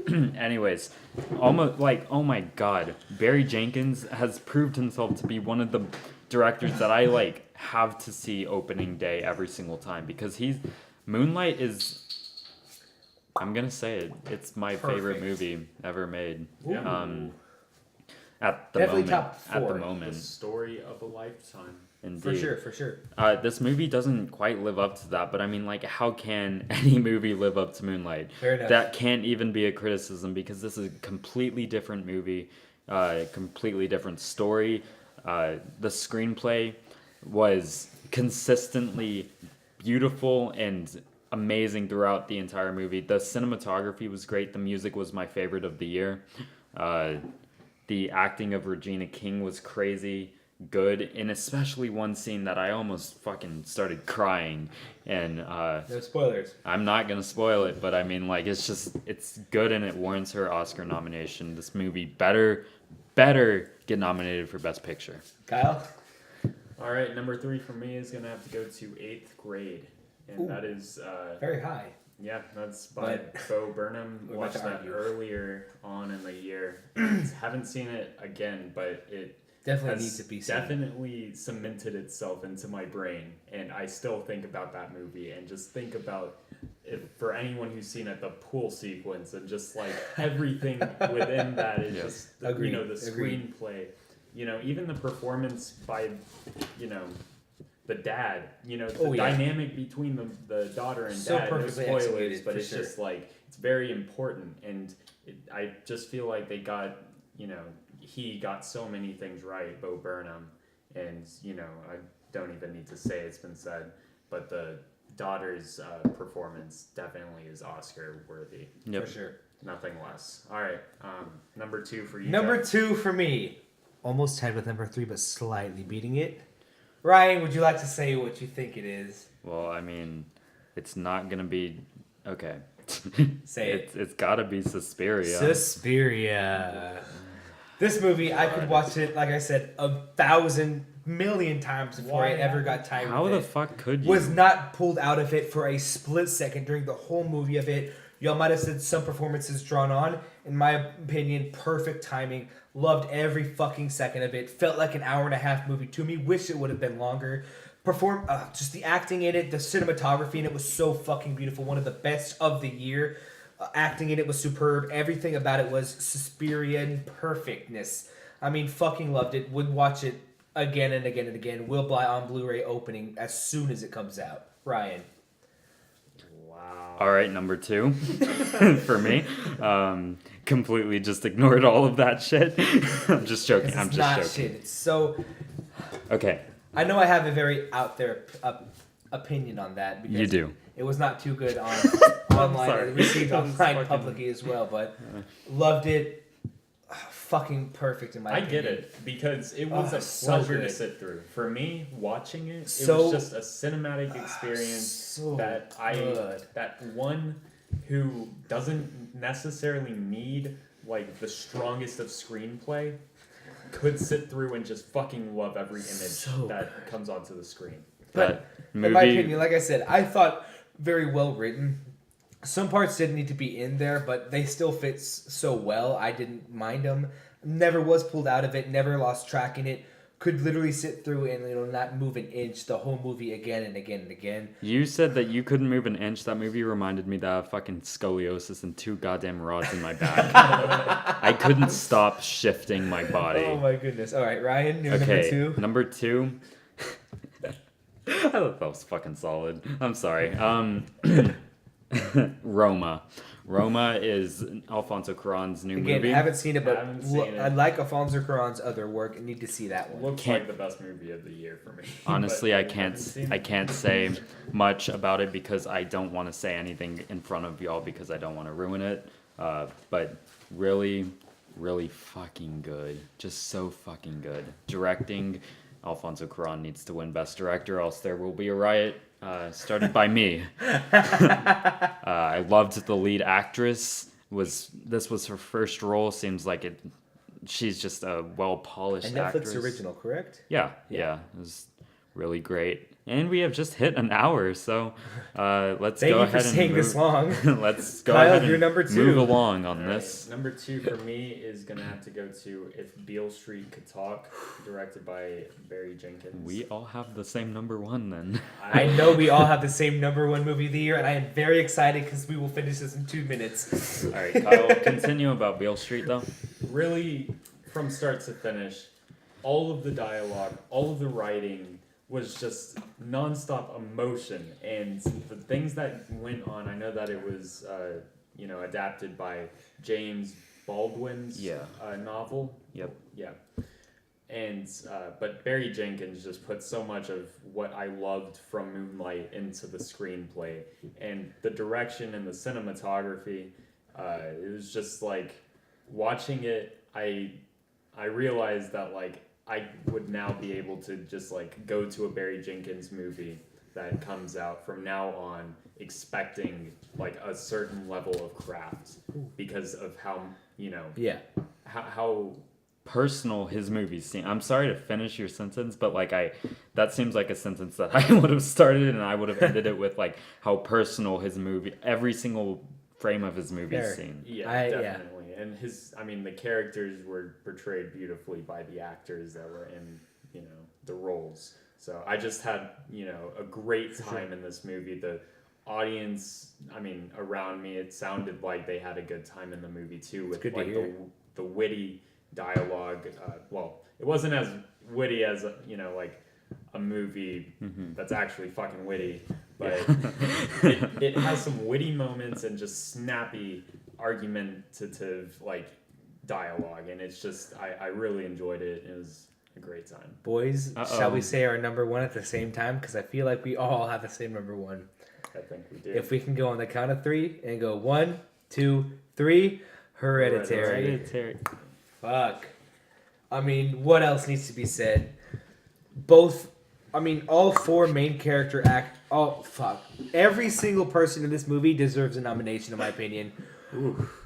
[SPEAKER 1] Anyways, almost like, oh my god, Barry Jenkins has proved himself to be one of the directors that I like have to see opening day every single time, because Moonlight is, I'm gonna say it, it's my favorite
[SPEAKER 2] Perfect.
[SPEAKER 1] movie ever made.
[SPEAKER 3] Yeah.
[SPEAKER 1] At the
[SPEAKER 2] Definitely
[SPEAKER 1] moment.
[SPEAKER 2] top
[SPEAKER 1] At the
[SPEAKER 2] 4.
[SPEAKER 3] The
[SPEAKER 1] moment,
[SPEAKER 3] story of a lifetime.
[SPEAKER 1] indeed.
[SPEAKER 2] For sure.
[SPEAKER 1] This movie doesn't quite live up to that, but I mean, like, how can any movie live up to Moonlight?
[SPEAKER 2] Fair enough.
[SPEAKER 1] That can't even be a criticism, because this is a completely different movie, completely different story. The screenplay was consistently beautiful and amazing throughout the entire movie. The cinematography was great. The music was my favorite of the year. The acting of Regina King was crazy good, and especially one scene that I almost fucking started crying. And
[SPEAKER 2] No spoilers.
[SPEAKER 1] I'm not gonna spoil it, but I mean, like, it's good, and it warrants her Oscar nomination. This movie better get nominated for Best Picture.
[SPEAKER 2] Kyle?
[SPEAKER 3] All right, number 3 for me is gonna have to go to 8th Grade, and
[SPEAKER 2] Ooh.
[SPEAKER 3] that is
[SPEAKER 2] Very high.
[SPEAKER 3] yeah, that's by
[SPEAKER 2] But-
[SPEAKER 3] Bo Burnham.
[SPEAKER 2] We're about
[SPEAKER 3] Watched
[SPEAKER 2] to
[SPEAKER 3] that
[SPEAKER 2] argue.
[SPEAKER 3] earlier on in the year. Haven't seen it again, but it
[SPEAKER 2] Definitely
[SPEAKER 3] has
[SPEAKER 2] needs to be seen.
[SPEAKER 3] definitely cemented itself into my brain, and I still think about that movie and just think about if, for anyone who's seen it, the pool sequence and just like everything within that is
[SPEAKER 1] Yes.
[SPEAKER 3] just
[SPEAKER 2] Agreed.
[SPEAKER 3] you know, the
[SPEAKER 2] Agreed.
[SPEAKER 3] screenplay, you know, even the performance by, you know, the dad, you know, the
[SPEAKER 2] Oh, yeah.
[SPEAKER 3] dynamic between the daughter and
[SPEAKER 2] So
[SPEAKER 3] dad. No
[SPEAKER 2] perfectly
[SPEAKER 3] spoilers,
[SPEAKER 2] executed,
[SPEAKER 3] but
[SPEAKER 2] for
[SPEAKER 3] it's
[SPEAKER 2] sure.
[SPEAKER 3] just like it's very important, and I just feel like they got, you know, he got so many things right, Bo Burnham, and you know, I don't even need to say it's been said, but the daughter's performance definitely is Oscar worthy,
[SPEAKER 1] Yep.
[SPEAKER 2] For sure.
[SPEAKER 3] nothing less. All right, number 2 for you.
[SPEAKER 2] Number
[SPEAKER 3] Jeff.
[SPEAKER 2] 2 for me. Almost tied with number 3, but slightly beating it. Ryan, would you like to say what you think it is?
[SPEAKER 1] Well, I mean, it's not gonna be okay.
[SPEAKER 2] Say it.
[SPEAKER 1] It's gotta be Suspiria.
[SPEAKER 2] Suspiria. This movie, I could watch it, like I said, 1,000 million times before I
[SPEAKER 3] Why
[SPEAKER 2] ever
[SPEAKER 3] not?
[SPEAKER 2] got tired
[SPEAKER 1] How
[SPEAKER 2] of
[SPEAKER 1] the
[SPEAKER 2] it.
[SPEAKER 1] fuck could you?
[SPEAKER 2] Was not pulled out of it for a split second during the whole movie of it. Y'all might have said some performances drawn on. In my opinion, perfect timing. Loved every fucking second of it. Felt like an hour and a half movie to me. Wish it would have been longer. Just the acting in it, the cinematography in it was so fucking beautiful. One of the best of the year. Acting in it was superb. Everything about it was Suspirian perfectness. I mean, fucking loved it. Would watch it again and again and again. Will buy on Blu-ray opening as soon as it comes out. Ryan.
[SPEAKER 3] Wow.
[SPEAKER 1] All right, number 2 for me. Completely just ignored all of that shit. I'm just joking.
[SPEAKER 2] It's
[SPEAKER 1] I'm just
[SPEAKER 2] not
[SPEAKER 1] joking.
[SPEAKER 2] shit. It's so.
[SPEAKER 1] Okay,
[SPEAKER 2] I know I have a very out there opinion on that. Because
[SPEAKER 1] you do.
[SPEAKER 2] It was not too good on online.
[SPEAKER 1] sorry.
[SPEAKER 2] It received
[SPEAKER 1] I'm
[SPEAKER 2] online
[SPEAKER 1] fucking-
[SPEAKER 2] publicly as well, but loved it. Fucking perfect in my
[SPEAKER 3] I
[SPEAKER 2] opinion.
[SPEAKER 3] get it, because it was
[SPEAKER 2] Oh,
[SPEAKER 3] a
[SPEAKER 2] so
[SPEAKER 3] pleasure to
[SPEAKER 2] good.
[SPEAKER 3] sit through. For me, watching it, it
[SPEAKER 2] So-
[SPEAKER 3] was just a cinematic experience
[SPEAKER 2] So
[SPEAKER 3] that
[SPEAKER 2] good.
[SPEAKER 3] that one who doesn't necessarily need like the strongest of screenplay could sit through and just fucking love every image
[SPEAKER 2] So
[SPEAKER 3] that comes onto the screen.
[SPEAKER 2] But
[SPEAKER 1] That
[SPEAKER 2] in my opinion, like I said, I thought very well written. Some parts didn't need to be in there, but they still fit so well. I didn't mind them. Never was pulled out of it. Never lost track in it. Could literally sit through and not move an inch the whole movie again and again and again.
[SPEAKER 1] You said that you couldn't move an inch. That movie reminded me that I have fucking scoliosis and 2 goddamn rods in my back. I couldn't stop shifting my body.
[SPEAKER 2] Oh my goodness! All right, Ryan, you're
[SPEAKER 1] Okay,
[SPEAKER 2] number 2.
[SPEAKER 1] number 2. I thought that was fucking solid. I'm sorry. Roma. Roma is Alfonso Cuarón's new
[SPEAKER 2] Again,
[SPEAKER 1] movie.
[SPEAKER 2] I haven't seen it, but
[SPEAKER 3] Haven't seen it.
[SPEAKER 2] I like Alfonso Cuarón's other work and need to see that one.
[SPEAKER 3] Looks
[SPEAKER 1] Can't-
[SPEAKER 3] like the best movie of the year for me.
[SPEAKER 1] Honestly,
[SPEAKER 3] But
[SPEAKER 1] I
[SPEAKER 3] haven't
[SPEAKER 1] can't
[SPEAKER 3] seen
[SPEAKER 1] I
[SPEAKER 3] it.
[SPEAKER 1] can't say much about it because I don't want to say anything in front of y'all because I don't want to ruin it. But really, really fucking good. Just so fucking good. Directing, Alfonso Cuarón needs to win Best Director, else there will be a riot. Started by me. I loved the lead actress. This was her first role. Seems like it. She's just a well polished
[SPEAKER 2] A Netflix
[SPEAKER 1] actress.
[SPEAKER 2] original, correct?
[SPEAKER 1] Yeah, it was really great. And we have just hit an hour, so let's
[SPEAKER 2] Thank
[SPEAKER 1] go
[SPEAKER 2] you for
[SPEAKER 1] ahead and
[SPEAKER 2] staying
[SPEAKER 1] move.
[SPEAKER 2] this long.
[SPEAKER 1] Let's go
[SPEAKER 2] Kyle,
[SPEAKER 1] ahead and
[SPEAKER 2] you're number 2.
[SPEAKER 1] move along on
[SPEAKER 3] All right,
[SPEAKER 1] this.
[SPEAKER 3] number 2 for me is gonna have to go to If Beale Street Could Talk, directed by Barry Jenkins.
[SPEAKER 1] We all have the same number 1 then.
[SPEAKER 2] I know we all have the same number 1 movie of the year, and I am very excited because we will finish this in 2 minutes.
[SPEAKER 1] All right, Kyle, continue about Beale Street though.
[SPEAKER 3] Really, from start to finish, all of the dialogue, all of the writing was just nonstop emotion, and the things that went on. I know that it was, adapted by James Baldwin's novel.
[SPEAKER 1] Yep.
[SPEAKER 3] Yeah. And but Barry Jenkins just put so much of what I loved from Moonlight into the screenplay, and the direction and the cinematography. It was just like watching it. I realized that like I would now be able to just like go to a Barry Jenkins movie that comes out from now on expecting like a certain level of craft because of how
[SPEAKER 2] Yeah.
[SPEAKER 3] how
[SPEAKER 1] Personal his movies seem. I'm sorry to finish your sentence, but like that seems like a sentence that I would have started and I would have ended it with like how personal his movie, every single frame of his movies
[SPEAKER 2] Fair.
[SPEAKER 1] seem.
[SPEAKER 3] Yeah, definitely. And the characters were portrayed beautifully by the actors that were in, the roles. So I just had, a great time in this movie. The audience, around me, it sounded like they had a good time in the movie too with
[SPEAKER 2] good to
[SPEAKER 3] like
[SPEAKER 2] hear.
[SPEAKER 3] the witty dialogue. It wasn't as witty as, like a movie that's actually fucking witty, but it has some witty moments and just snappy argumentative like dialogue, and it's just I really enjoyed it. It was a great time.
[SPEAKER 2] Boys,
[SPEAKER 1] Uh-oh.
[SPEAKER 2] shall we say our number 1 at the same time? Because I feel like we all have the same number 1.
[SPEAKER 3] I think we did.
[SPEAKER 2] If we can go on the count of 3 and go 1, 2, 3, Hereditary.
[SPEAKER 1] Hereditary.
[SPEAKER 2] Fuck. What else needs to be said? All 4 main character every single person in this movie deserves a nomination, in my opinion.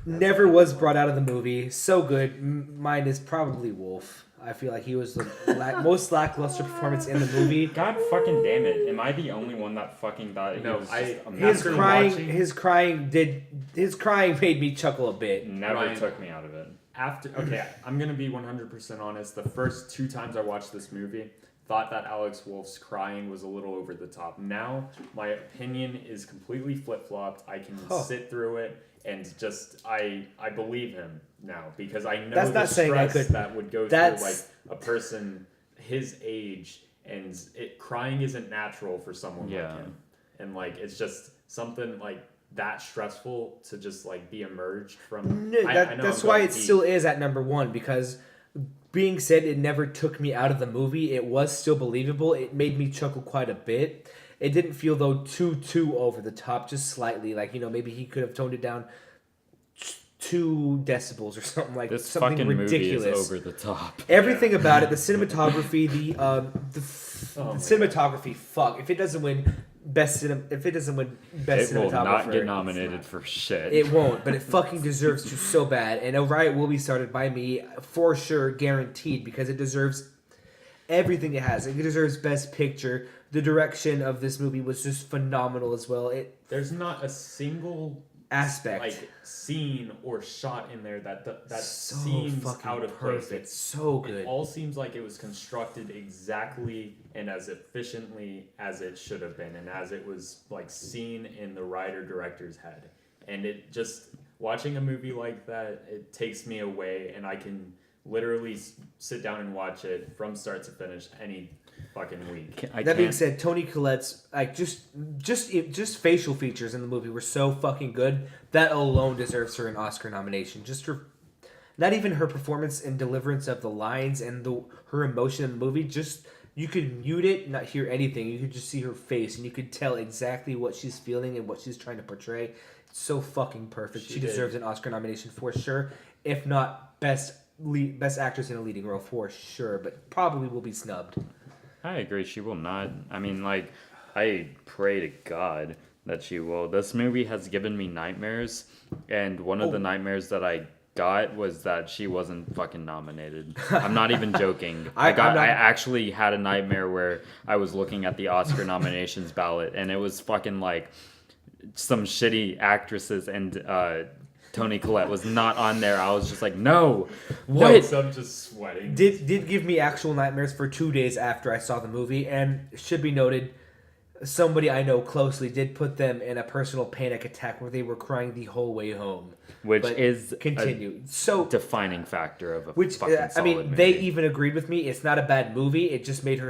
[SPEAKER 2] Never was brought out of the movie. So good. Mine is probably Wolf. I feel like he was the most lackluster performance in the movie.
[SPEAKER 1] God fucking damn it! Am I the only one that fucking thought he
[SPEAKER 3] No,
[SPEAKER 1] was
[SPEAKER 3] I-
[SPEAKER 1] just
[SPEAKER 3] His
[SPEAKER 1] amazing?
[SPEAKER 2] His crying made me chuckle a bit.
[SPEAKER 1] Never
[SPEAKER 3] Ryan.
[SPEAKER 1] took me out of it.
[SPEAKER 3] I'm gonna be 100% honest. The first 2 times I watched this movie, thought that Alex Wolff's crying was a little over the top. Now my opinion is completely flip flopped. I can sit through it and just I believe him now because I know
[SPEAKER 2] That's
[SPEAKER 3] the
[SPEAKER 2] not saying I
[SPEAKER 3] stress
[SPEAKER 2] could-
[SPEAKER 3] that would go
[SPEAKER 2] that's-
[SPEAKER 3] through like a person his age, and crying isn't natural for someone
[SPEAKER 1] Yeah.
[SPEAKER 3] like him, and like it's just something like that stressful to just like be emerged from.
[SPEAKER 2] No,
[SPEAKER 3] I know
[SPEAKER 2] that's
[SPEAKER 3] I'm
[SPEAKER 2] why
[SPEAKER 3] going
[SPEAKER 2] it
[SPEAKER 3] deep.
[SPEAKER 2] still is at number 1, because being said, it never took me out of the movie. It was still believable. It made me chuckle quite a bit. It didn't feel though too over the top, just slightly. Like maybe he could have toned it down 2 decibels or something like
[SPEAKER 1] This
[SPEAKER 2] something
[SPEAKER 1] fucking
[SPEAKER 2] ridiculous.
[SPEAKER 1] movie is over the top.
[SPEAKER 2] Everything about it, the cinematography, the
[SPEAKER 3] Oh my
[SPEAKER 2] cinematography. Fuck, if it doesn't win best
[SPEAKER 1] It will
[SPEAKER 2] cinematographer,
[SPEAKER 1] not get nominated for shit.
[SPEAKER 2] it won't, but it fucking deserves to so bad. And a riot will be started by me for sure, guaranteed, because it deserves everything it has. It deserves Best Picture. The direction of this movie was just phenomenal as well.
[SPEAKER 3] There's not a single
[SPEAKER 2] Aspect
[SPEAKER 3] like scene or shot in there that
[SPEAKER 2] so
[SPEAKER 3] seems
[SPEAKER 2] fucking
[SPEAKER 3] out of place.
[SPEAKER 2] perfect, so
[SPEAKER 3] It
[SPEAKER 2] good.
[SPEAKER 3] all seems like it was constructed exactly and as efficiently as it should have been, and as it was like seen in the writer director's head. And it just watching a movie like that, it takes me away, and I can literally sit down and watch it from start to finish fucking week.
[SPEAKER 2] That being said, Toni Collette's like just facial features in the movie were so fucking good that alone deserves her an Oscar nomination. Just her, not even her performance and deliverance of the lines and her emotion in the movie. Just you could mute it, not hear anything. You could just see her face, and you could tell exactly what she's feeling and what she's trying to portray. It's so fucking perfect. She deserves an Oscar nomination for sure, if not best actress in a leading role for sure, but probably will be snubbed.
[SPEAKER 1] I agree. She will not. I mean, like, I pray to God that she will. This movie has given me nightmares, and one of the nightmares that I got was that she wasn't fucking nominated. I'm not even joking. I actually had a nightmare where I was looking at the Oscar nominations ballot, and it was fucking like some shitty actresses, and Toni Collette was not on there. I was just like, no, what?
[SPEAKER 3] So I'm just sweating.
[SPEAKER 2] Did give me actual nightmares for 2 days after I saw the movie, and it should be noted, somebody I know closely did put them in a personal panic attack where they were crying the whole way home.
[SPEAKER 1] Which
[SPEAKER 2] But
[SPEAKER 1] is
[SPEAKER 2] continue.
[SPEAKER 1] a
[SPEAKER 2] So
[SPEAKER 1] defining factor of a
[SPEAKER 2] which
[SPEAKER 1] fucking
[SPEAKER 2] I
[SPEAKER 1] solid
[SPEAKER 2] mean,
[SPEAKER 1] movie.
[SPEAKER 2] they even agreed with me. It's not a bad movie. It just made her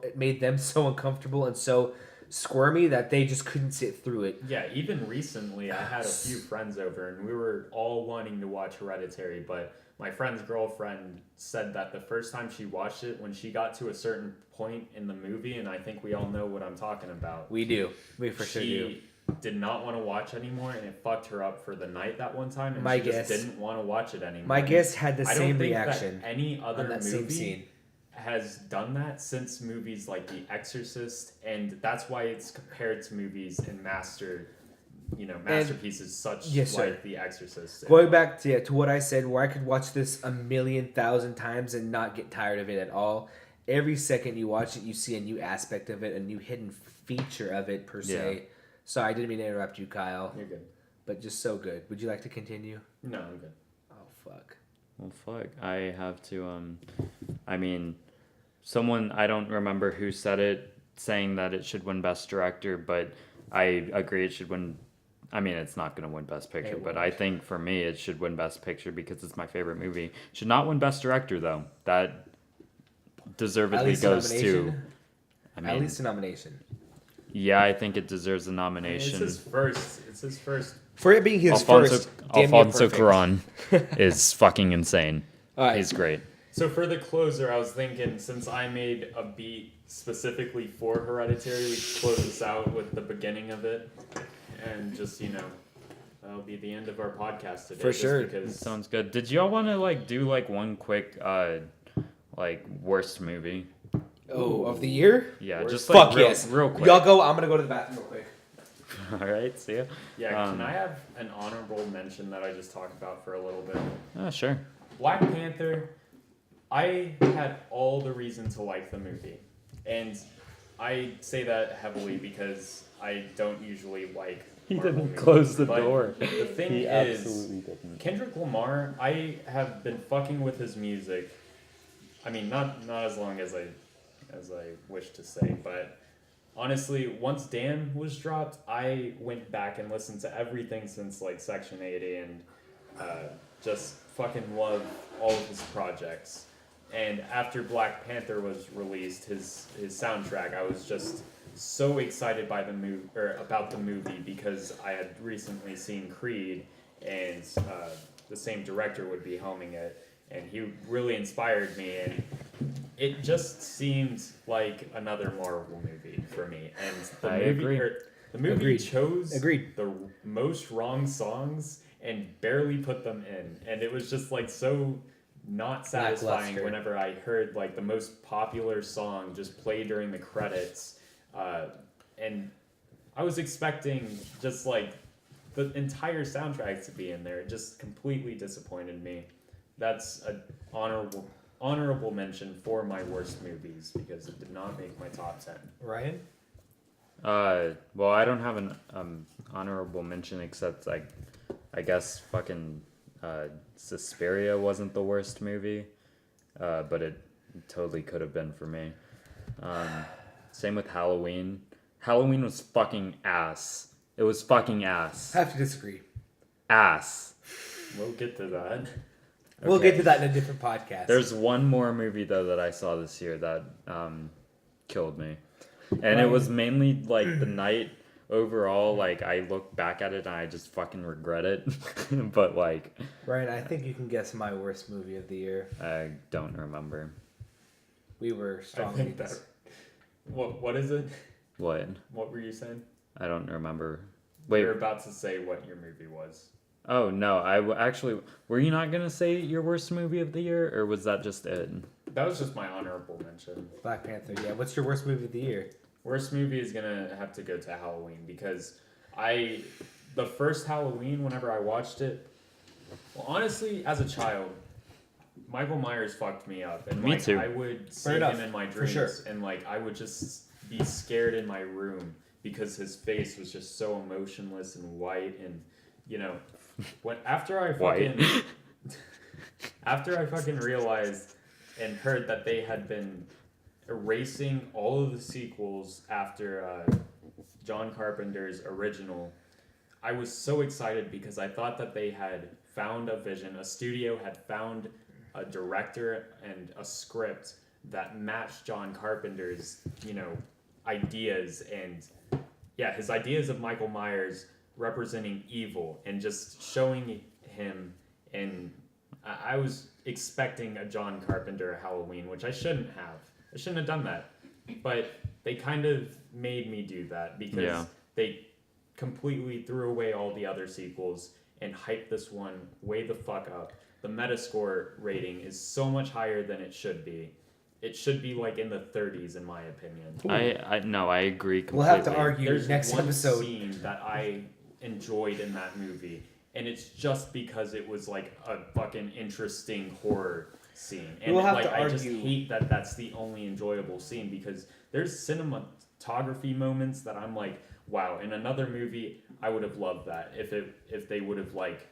[SPEAKER 2] it made them so uncomfortable and so squirmy that they just couldn't sit through it.
[SPEAKER 3] Yeah, even recently I had a few friends over and we were all wanting to watch Hereditary, but my friend's girlfriend said that the first time she watched it, when she got to a certain point in the movie, and I think we all know what I'm talking about.
[SPEAKER 2] We do. We for sure do.
[SPEAKER 3] She did not want to watch anymore, and it fucked her up for the night that one time, and
[SPEAKER 2] My
[SPEAKER 3] she
[SPEAKER 2] guess-
[SPEAKER 3] just didn't want to watch it anymore.
[SPEAKER 2] My guest had the
[SPEAKER 3] I don't
[SPEAKER 2] same
[SPEAKER 3] think
[SPEAKER 2] reaction
[SPEAKER 3] that any other
[SPEAKER 2] on that
[SPEAKER 3] movie
[SPEAKER 2] same scene.
[SPEAKER 3] has done that since movies like The Exorcist, and that's why it's compared to movies and masterpieces such
[SPEAKER 2] Yes, sir.
[SPEAKER 3] like The Exorcist.
[SPEAKER 2] Going back to what I said, where I could watch this 1,000,000 times and not get tired of it at all. Every second you watch it, you see a new aspect of it, a new hidden feature of it per se.
[SPEAKER 1] Yeah.
[SPEAKER 2] Sorry, I didn't mean to interrupt you, Kyle,
[SPEAKER 3] You're good.
[SPEAKER 2] but just so good. Would you like to continue?
[SPEAKER 3] No, I'm good.
[SPEAKER 2] Oh fuck.
[SPEAKER 1] Well, fuck. I have to, I mean, someone, I don't remember who said it, saying that it should win Best Director, but I agree it should win. I mean, it's not going to win Best Picture,
[SPEAKER 2] It
[SPEAKER 1] but
[SPEAKER 2] won't.
[SPEAKER 1] I think for me, it should win Best Picture because it's my favorite movie. Should not win Best Director, though. That deservedly goes to. I mean,
[SPEAKER 2] At least a nomination.
[SPEAKER 1] yeah, I think it deserves a
[SPEAKER 3] It's
[SPEAKER 1] nomination.
[SPEAKER 3] his first. It's his first.
[SPEAKER 2] For it being his
[SPEAKER 1] Alfonso,
[SPEAKER 2] first, damn near
[SPEAKER 1] Alfonso
[SPEAKER 2] perfect.
[SPEAKER 1] Cuarón is fucking insane.
[SPEAKER 2] All right.
[SPEAKER 1] He's great.
[SPEAKER 3] So for the closer, I was thinking, since I made a beat specifically for Hereditary, we could close this out with the beginning of it, and just that'll be the end of our podcast today.
[SPEAKER 2] For
[SPEAKER 3] just
[SPEAKER 2] sure.
[SPEAKER 3] Because
[SPEAKER 1] Sounds good. Did y'all want to do one quick worst movie?
[SPEAKER 2] Oh, of the year?
[SPEAKER 1] Yeah,
[SPEAKER 3] Worst-
[SPEAKER 1] just
[SPEAKER 2] Fuck
[SPEAKER 1] real,
[SPEAKER 2] yes.
[SPEAKER 1] real quick.
[SPEAKER 2] Y'all go. I'm gonna go to the bathroom real quick.
[SPEAKER 1] All right, see ya.
[SPEAKER 3] Yeah,
[SPEAKER 1] Um,
[SPEAKER 3] can I have an honorable mention that I just talked about for a little bit?
[SPEAKER 1] Sure.
[SPEAKER 3] Black Panther, I had all the reason to like the movie. And I say that heavily because I don't usually like Marvel movies. But The thing is,
[SPEAKER 1] didn't.
[SPEAKER 3] Kendrick Lamar, I have been fucking with his music. I mean, not as long as I wish to say, but honestly, once Damn was dropped, I went back and listened to everything since Section 80 and just fucking love all of his projects. And after Black Panther was released, his soundtrack, I was just so excited by about the movie because I had recently seen Creed, and the same director would be helming it, and he really inspired me, and it just seemed like another Marvel movie for me. And the movie
[SPEAKER 2] Agreed.
[SPEAKER 3] chose
[SPEAKER 2] Agreed.
[SPEAKER 3] the most wrong songs and barely put them in, and it was just so not satisfying
[SPEAKER 2] Lackluster.
[SPEAKER 3] whenever I heard the most popular song just play during the credits, and I was expecting just the entire soundtrack to be in there. It just completely disappointed me. That's an honorable mention for my worst movies because it did not make my top 10.
[SPEAKER 2] Ryan?
[SPEAKER 1] Well, I don't have an honorable mention except I guess fucking Suspiria wasn't the worst movie, but it totally could have been for me. Same with Halloween. Halloween was fucking ass. It was fucking ass.
[SPEAKER 2] I have to disagree.
[SPEAKER 1] Ass.
[SPEAKER 3] We'll get to that.
[SPEAKER 2] We'll
[SPEAKER 1] Okay.
[SPEAKER 2] get to that in a different podcast.
[SPEAKER 1] There's one more movie though that I saw this year that killed me. And it was mainly like the night overall. Like I look back at it and I just fucking regret it. But like,
[SPEAKER 2] Ryan, I think you can guess my worst movie of the year.
[SPEAKER 1] I don't remember
[SPEAKER 2] We were
[SPEAKER 3] I
[SPEAKER 2] strongly.
[SPEAKER 3] think that. What is it?
[SPEAKER 1] what.
[SPEAKER 3] What were you saying?
[SPEAKER 1] I don't remember.
[SPEAKER 3] You
[SPEAKER 1] Wait.
[SPEAKER 3] were about to say what your movie was.
[SPEAKER 1] Oh no! Actually, were you not gonna say your worst movie of the year, or was that just it?
[SPEAKER 3] That was just my honorable mention.
[SPEAKER 2] Black Panther. Yeah. What's your worst movie of the year?
[SPEAKER 3] Worst movie is gonna have to go to Halloween because the first Halloween, whenever I watched it, well, honestly, as a child, Michael Myers fucked me up, and
[SPEAKER 1] Me
[SPEAKER 3] like
[SPEAKER 1] too.
[SPEAKER 3] I would see
[SPEAKER 2] enough,
[SPEAKER 3] him in my
[SPEAKER 2] for
[SPEAKER 3] dreams,
[SPEAKER 2] sure.
[SPEAKER 3] and like I would just be scared in my room because his face was just so emotionless and white, and you know, after I
[SPEAKER 1] White.
[SPEAKER 3] fucking realized and heard that they had been erasing all of the sequels after John Carpenter's original, I was so excited because I thought that they had found a vision. A studio had found a director and a script that matched John Carpenter's, ideas and his ideas of Michael Myers representing evil and just showing him. And I was expecting a John Carpenter Halloween, which I shouldn't have. I shouldn't have done that. But they kind of made me do that because they completely threw away all the other sequels and hyped this one way the fuck up. The Metascore rating is so much higher than it should be. It should be like in the 30s, in my opinion.
[SPEAKER 1] I agree completely.
[SPEAKER 2] We'll have to argue
[SPEAKER 3] There's
[SPEAKER 2] next
[SPEAKER 3] one
[SPEAKER 2] episode.
[SPEAKER 3] scene that I enjoyed in that movie, and it's just because it was like a fucking interesting horror scene. And
[SPEAKER 2] We'll have
[SPEAKER 3] like
[SPEAKER 2] to
[SPEAKER 3] I just
[SPEAKER 2] argue.
[SPEAKER 3] hate that that's the only enjoyable scene because there's cinematography moments that I'm like, wow, in another movie I would have loved that if they would have like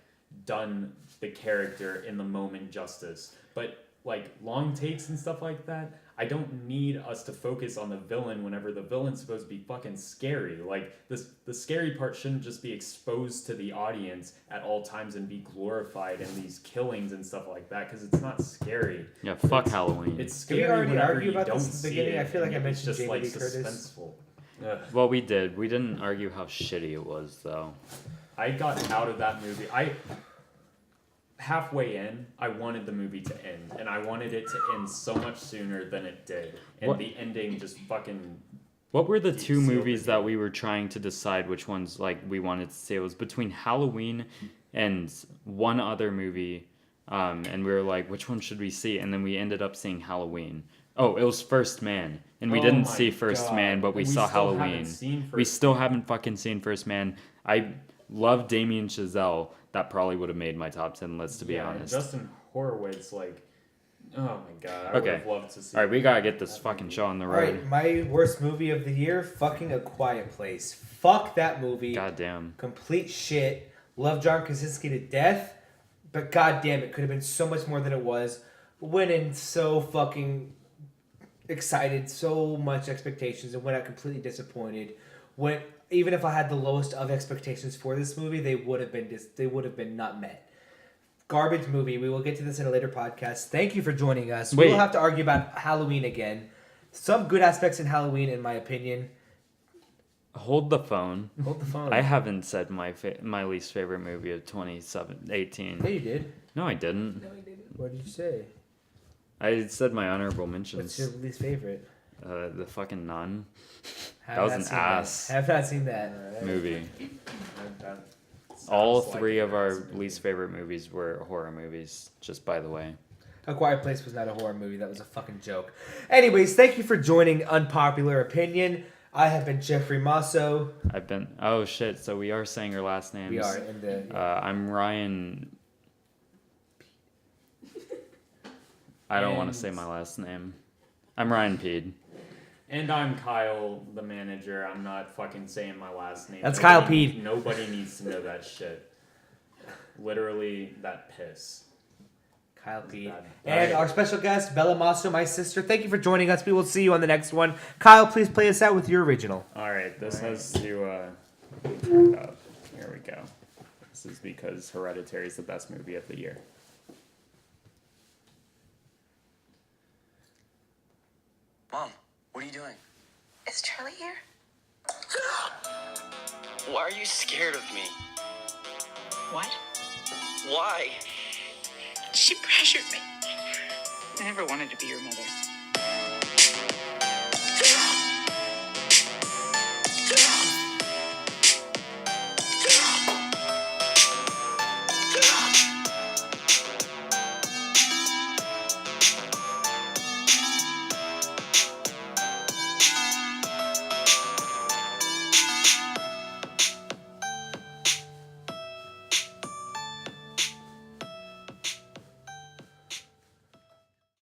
[SPEAKER 3] done the character in the moment justice. But like long takes and stuff like that, I don't need us to focus on the villain whenever the villain's supposed to be fucking scary. Like the scary part shouldn't just be exposed to the audience at all times and be glorified in these killings and stuff like that because it's not scary.
[SPEAKER 1] Yeah, fuck Halloween.
[SPEAKER 3] It's
[SPEAKER 2] Did we
[SPEAKER 3] scary
[SPEAKER 2] already
[SPEAKER 3] whenever
[SPEAKER 2] argue
[SPEAKER 3] you
[SPEAKER 2] about
[SPEAKER 3] don't
[SPEAKER 2] this at the
[SPEAKER 3] see
[SPEAKER 2] beginning?
[SPEAKER 3] it.
[SPEAKER 2] I feel like I
[SPEAKER 3] and
[SPEAKER 2] mentioned
[SPEAKER 3] it's just
[SPEAKER 2] Jamie
[SPEAKER 3] like
[SPEAKER 2] Lee Curtis.
[SPEAKER 3] suspenseful. Ugh.
[SPEAKER 1] Well, we did. We didn't argue how shitty it was, though.
[SPEAKER 3] I got out of that movie. Halfway in, I wanted the movie to end, and I wanted it to end so much sooner than it did. And
[SPEAKER 1] What-
[SPEAKER 3] the ending just fucking.
[SPEAKER 1] What were the
[SPEAKER 3] Deep
[SPEAKER 1] two
[SPEAKER 3] Silver
[SPEAKER 1] movies
[SPEAKER 3] Deep.
[SPEAKER 1] that we were trying to decide which ones like we wanted to see? It was between Halloween and one other movie, and we were like, which one should we see? And then we ended up seeing Halloween. Oh, it was First Man, and we
[SPEAKER 3] Oh
[SPEAKER 1] didn't
[SPEAKER 3] my
[SPEAKER 1] see First
[SPEAKER 3] God.
[SPEAKER 1] Man, but we
[SPEAKER 3] And
[SPEAKER 1] saw
[SPEAKER 3] still haven't
[SPEAKER 1] Halloween.
[SPEAKER 3] seen
[SPEAKER 1] We
[SPEAKER 3] First
[SPEAKER 1] still
[SPEAKER 3] Man.
[SPEAKER 1] haven't fucking seen First Man. I love Damien Chazelle. That probably would have made my top 10 list, to be
[SPEAKER 3] Yeah, and
[SPEAKER 1] honest.
[SPEAKER 3] Justin Horowitz, like, oh my god, I
[SPEAKER 1] Okay.
[SPEAKER 3] would have loved to see.
[SPEAKER 1] All right, we gotta get this
[SPEAKER 3] that
[SPEAKER 1] fucking
[SPEAKER 3] movie.
[SPEAKER 1] show on the
[SPEAKER 2] All
[SPEAKER 1] road.
[SPEAKER 2] right, my worst movie of the year, fucking A Quiet Place. Fuck that movie.
[SPEAKER 1] Goddamn.
[SPEAKER 2] Complete shit. Love John Krasinski to death, but goddamn, it could have been so much more than it was. Went in so fucking excited, so much expectations, and went out completely disappointed. Even if I had the lowest of expectations for this movie, they would have been not met. Garbage movie. We will get to this in a later podcast. Thank you for joining us. We
[SPEAKER 1] Wait.
[SPEAKER 2] will have to argue about Halloween again. Some good aspects in Halloween, in my opinion.
[SPEAKER 1] Hold the phone.
[SPEAKER 2] Hold the phone.
[SPEAKER 1] I haven't said my least favorite movie of 2018.
[SPEAKER 2] No, you did.
[SPEAKER 1] No, I didn't.
[SPEAKER 2] What did you say?
[SPEAKER 1] I said my honorable
[SPEAKER 2] What's
[SPEAKER 1] mentions.
[SPEAKER 2] your least favorite?
[SPEAKER 1] The fucking Nun
[SPEAKER 2] Have
[SPEAKER 1] That was
[SPEAKER 2] not
[SPEAKER 1] an
[SPEAKER 2] seen
[SPEAKER 1] ass.
[SPEAKER 2] Have not seen that.
[SPEAKER 1] movie.
[SPEAKER 3] That
[SPEAKER 1] All
[SPEAKER 3] sounds like
[SPEAKER 1] three
[SPEAKER 3] an
[SPEAKER 1] of our
[SPEAKER 3] ass movie.
[SPEAKER 1] least favorite movies were horror movies, just by the way.
[SPEAKER 2] A Quiet Place was not a horror movie. That was a fucking joke. Anyways, thank you for joining Unpopular Opinion. I have been Jeffrey Masso.
[SPEAKER 1] I've been. Oh shit! So we are saying our last names.
[SPEAKER 2] We are in the.
[SPEAKER 1] I'm Ryan. I don't want to
[SPEAKER 3] And-
[SPEAKER 1] say my last name. I'm Ryan Peed.
[SPEAKER 3] And I'm Kyle, the manager. I'm not fucking saying my last name.
[SPEAKER 2] That's Kyle
[SPEAKER 3] Nobody-
[SPEAKER 2] Peed.
[SPEAKER 3] Nobody needs to know that shit. Literally, that piss.
[SPEAKER 2] Kyle Pete.
[SPEAKER 3] Bad.
[SPEAKER 2] And
[SPEAKER 3] Alright.
[SPEAKER 2] our special guest, Bella Masso, my sister. Thank you for joining us. We will see you on the next one. Kyle, please play us out with your original.
[SPEAKER 3] All right, this has to be turned up. Here we go. This is because Hereditary is the best movie of the year.
[SPEAKER 4] Mom, what are you doing? Charlie here?
[SPEAKER 5] Why are you scared of me?
[SPEAKER 4] What?
[SPEAKER 5] Why?
[SPEAKER 4] She pressured me. I never wanted to be your mother.